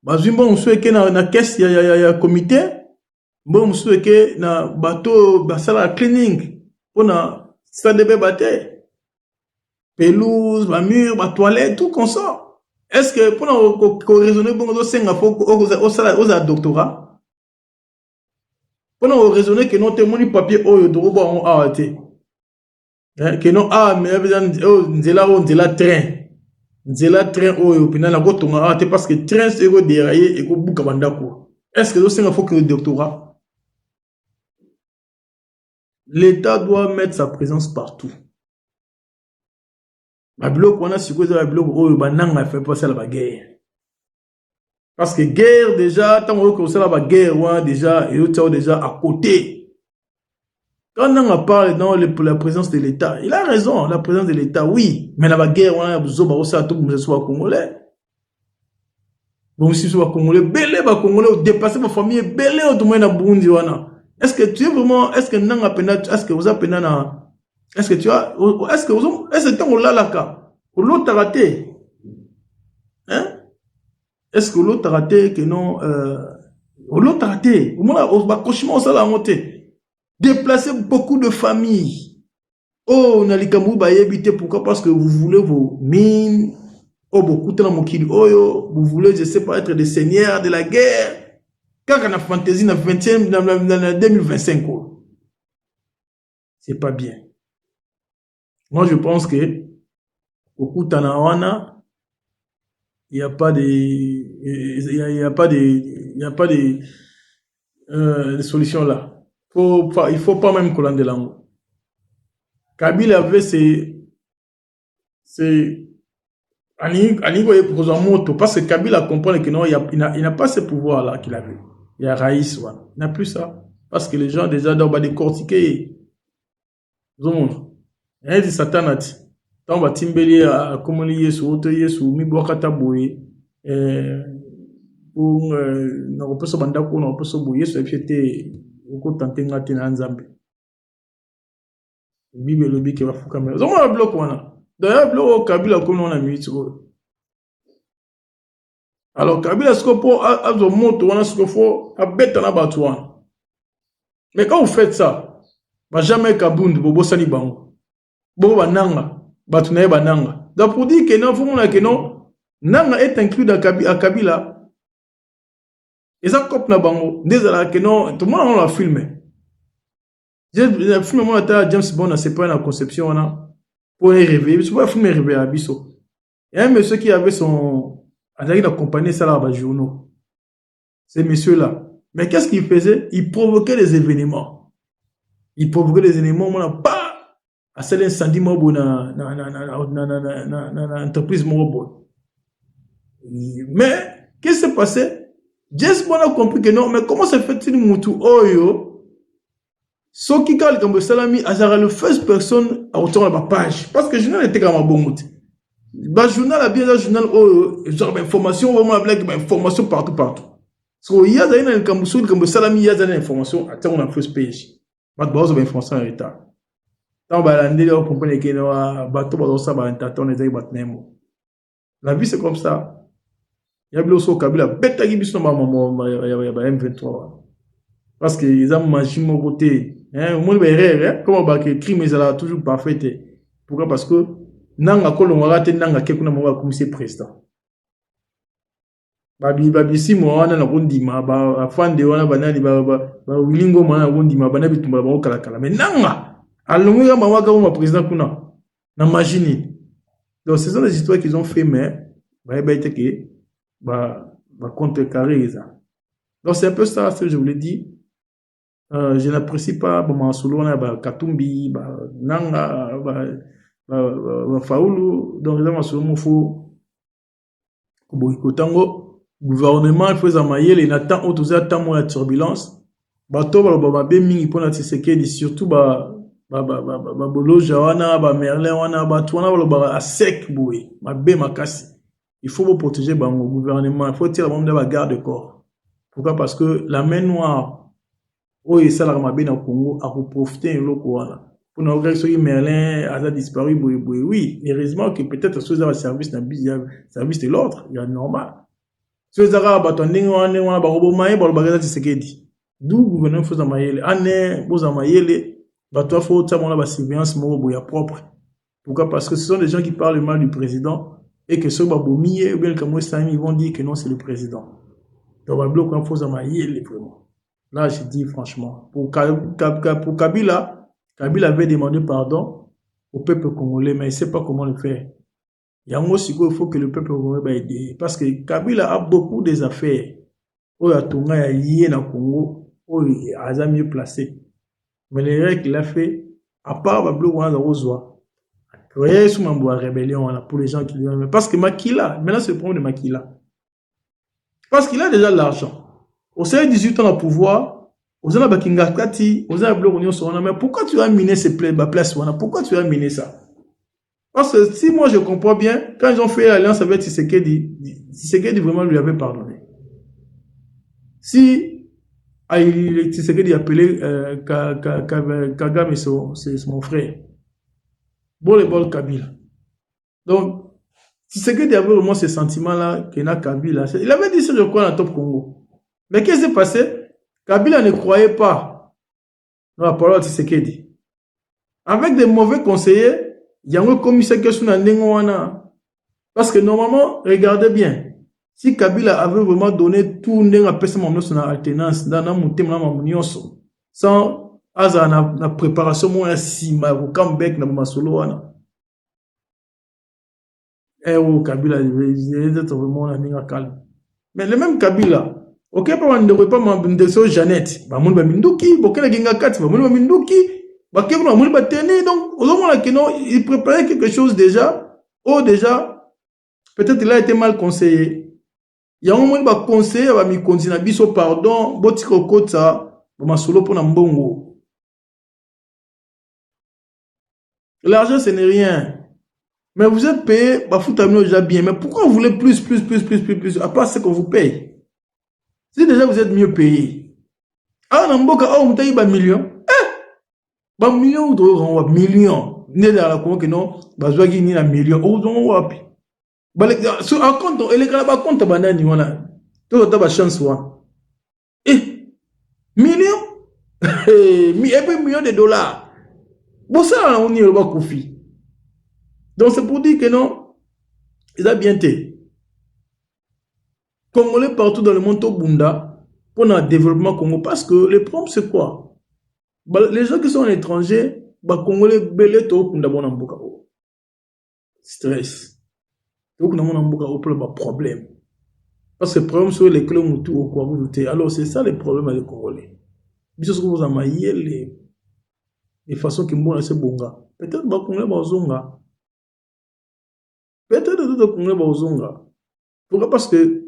Ba zimbongo soueke na caisse ya comité, bon soueke na bato ba sala cleaning pona stade be baté. Pelouse, ba mur, ba toilette, tout comme ça. Est-ce que pona ko raisonner bongo do senga fo o sala o doctorat? Pour nous raisonner que nous avons un papier oyo de robot en arrêté. Que nous avons un train. Un train oyo puis na go tonga arrêté parce que train c'est go dérailler et go buka bandako. Est-ce que c'est un faut que le doctorat? L'État doit mettre sa présence partout. Ma bloc on a supposé la bloc oyo bananga fait passer la guerre. Parce que guerre déjà, tant que c'est la guerre, déjà, et l'autre déjà à côté. Quand on en parle dans la présence de l'État, il a raison, la présence de l'État, oui. Mais la guerre, on a besoin de tout le soit congolais. Bon, si soit congolais, belé, congolais, dépasser ma famille, belé, tout le monde Burundi, est-ce que tu es vraiment, est-ce que non, est-ce que vous avez est-ce que tu as, est-ce que vous, est-ce que tu as là, l'autre raté? Hein? Est-ce que l'autre a raté que non l'autre a raté. Au moins, cauchemar, ça l'a monté. Déplacer beaucoup de familles. Oh, on a les Cameroun, pourquoi? Parce que vous voulez vos mines. Oh, beaucoup de gens oh, vous voulez, je sais pas, être des seigneurs de la guerre. Quand on a fantaisie dans 2025, c'est pas bien. Moi, je pense que beaucoup de gens il n'y a pas de solution là. Il faut pas même qu'on de l'amour. Kabila avait parce que Kabila comprend que non, il n'a pas ce pouvoir là qu'il avait. Il y a Raïs, il n'a plus ça. Parce que les gens déjà doivent décortiquer. Donc, il y a des satanats. Tant que Timbeli a communiqué Yesu, auto Yesu, mi boakata boye, pour na reposo bandako na reposo boye Yesu efete oko tante ngate na nzambe. Bible lobi ke bafuka me. Zomo na bloc wana. D'ailleurs bloc Kabila comme on a mis alors Kabila sko po azo moto wana sko fo abeta na batu wana. Mais quand vous faites ça, ba jamais kabundu bobo sani bango. Bobo bananga Batunaye bananga. Donc pour dire que non, que non, Nanga est inclus dans Kabila. Et ça cop na bango. Désolé que non, tout le monde l'a filmé. Le film de James Bond, c'est pas la conception, pour les rêver. C'est pas un film rêvé à Bisso. Il y a un monsieur qui avait son. Il accompagné ça là, journaux. Ces messieurs-là. Mais qu'est-ce qu'il faisait? Il provoquait des événements. Il provoquait des événements, on n'a pas. À celle incendie, moi, dans l'entreprise, moi, mais, qu'est-ce qui s'est passé? James Bond a compris que non, mais comment se fait-il, Moutou, Oyo? Ce qui calme comme Salami, Azara le first person à retourner la page. Parce que le journal était comme un bon mot. Le journal a bien le journal, genre information, vraiment avec information partout, partout. Parce qu'il y a des informations, comme Salami, il y a des informations, attends, on a first page. Mais il y a des informations en retard. Quand on a des compagnies qui ont un bateau, on a un la vie, c'est comme ça. Il y a des choses qui ont bête à Gibis, M23. Parce qu'ils ont machine mon côté. Au moins, comment le crime est toujours parfait. Pourquoi? Parce que nanga kolonga raté nanga kekuna mwa commissaire président. Babisi mwana na kondima ba afande wana banani ba wilingo mwana kondima bana bitumba ba kala kala. Mais nanga alonga mwa ka président kuna na machine. Donc ce sont des histoires qu'ils ont fait mais ba été que ba contrecarrer ça. Donc c'est un peu ça ce que je voulais dire. Je n'apprécie pas Mansolo, Katumbi, Nanga, Faoulou, donc il faut boycottango gouvernement il faut amayer les natans autour de temps de turbulence bato ba mingi pona Tshisekedi surtout bolo jawana ba merlin wana bato wana ba sec boy mabe makasi il faut protéger bango gouvernement il faut tirer le monde de la garde corps. Pourquoi? Parce que la main noire oh, et ça, la Ramabé dans Congo a profité de l'eau. Pour nous regarder sur Merlin, a disparu, oui, heureusement que peut-être ceux dans le service de l'ordre, il y a normal. Ceux qui ont battu, on a barobo maï, on a bagage de Tshisekedi. D'où le gouvernement faut amayer, année, vous amayer, bateau faut ça, on a la surveillance, il y a propre. Pourquoi? Parce que ce sont des gens qui parlent mal du président et que ceux qui ont mis, ou bien comme ils vont dire que non, c'est le président. Donc, le bloc, il faut amayer, vraiment. Là, je dis franchement, pour Kabila, Kabila avait demandé pardon au peuple congolais, mais il ne sait pas comment le faire. Il y a un mot, il faut que le peuple congolais aide. Parce que Kabila a beaucoup des affaires. Il y a Tonga, il y a Congo, il a mieux placé. Mais les règles qu'il a fait, à part le bloc, on a Rosoa. Il y a une rébellion pour les gens qui lui ont. Parce que Makila, maintenant c'est le problème de Makila. Parce qu'il a déjà l'argent. Au sein de 18 ans au pouvoir, aux ans Bakinga Kati, aux ans Bloc Union Sorana, mais pourquoi tu as miné ces places? Pourquoi tu as miné ça? Parce que si moi je comprends bien, quand ils ont fait l'alliance avec Tshisekedi, Tshisekedi vraiment lui avait pardonné. Si Tshisekedi appelé Kagame, c'est mon frère. Bon les bols Kabila. Donc, Tshisekedi avait vraiment ce sentiment-là qu'il a Kabila. Il avait dit ça de quoi dans le Top Congo. Mais qu'est-ce qui s'est passé? Kabila ne croyait pas dans la parole de Tshisekedi. Avec des mauvais conseillers, il y a un commissaire qui est dans. Parce que normalement, regardez bien, si Kabila avait vraiment donné tout son alternance dans la sans la préparation, Kabila, il est vraiment calme. Mais le même Kabila, ok, pas ne pas m'embêter Jeannette. Bah, mon Minduki, Bokela Gingakati, mon Minduki, Baké, mon Batene. Donc, au moment où il préparait quelque chose déjà, déjà, peut-être il a été mal conseillé. Il y a un moment où il va conseiller, il va me continuer, biso pardon, botiko kota, ma solo pour Nambongo. L'argent, ce n'est rien. Mais vous êtes payé, bah, fout déjà bien. Mais pourquoi vous voulez plus, à part ce qu'on vous paye? Si déjà vous êtes mieux payé. Ah, dans Mboka, vous avez un million. Bah, million ou deux, million. Né dans la Congo, non, bah, vous avez un million. Oh, donc, wapi. Bah, sur un compte, et les gars, bah, compte, bah, nani, voilà. Tout le temps, bah, chance, wa. Million? Et puis, million de dollars. Bon, ça, on y est, bah, Kofi. Donc, c'est pour dire que non, ils ont bien été. Congolais partout dans le monde au Bunda pour le développement Congo. Parce que le problème, c'est quoi? Les gens qui sont à l'étranger, les Congolais, belé to kunda bona mboka o. Stress. To kunda bona mboka o pour problème. Parce que le problème sur les clés mutu au quoi vous doutez. Alors c'est ça le problème avec les Congolais. Biso ce que vous amaillez les façons qui mbona se bonga. Peut-être ba Congolais ba zonga. Peut-être d'autres Congolais ba zonga. Pourquoi? Parce que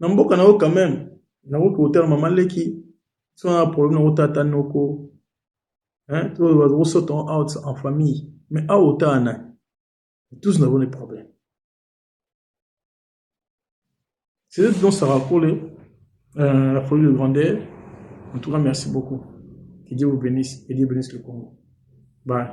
na mboka na o quand même. Na ko hôtel maman leki. Si on a un problème na tata noko. Hein, tu vas sortir out en famille. Mais à autant, tous nous avons des problèmes. C'est ce dont ça raconte la folie de grandeur. En tout cas, merci beaucoup. Que Dieu vous bénisse et Dieu bénisse le Congo. Bye.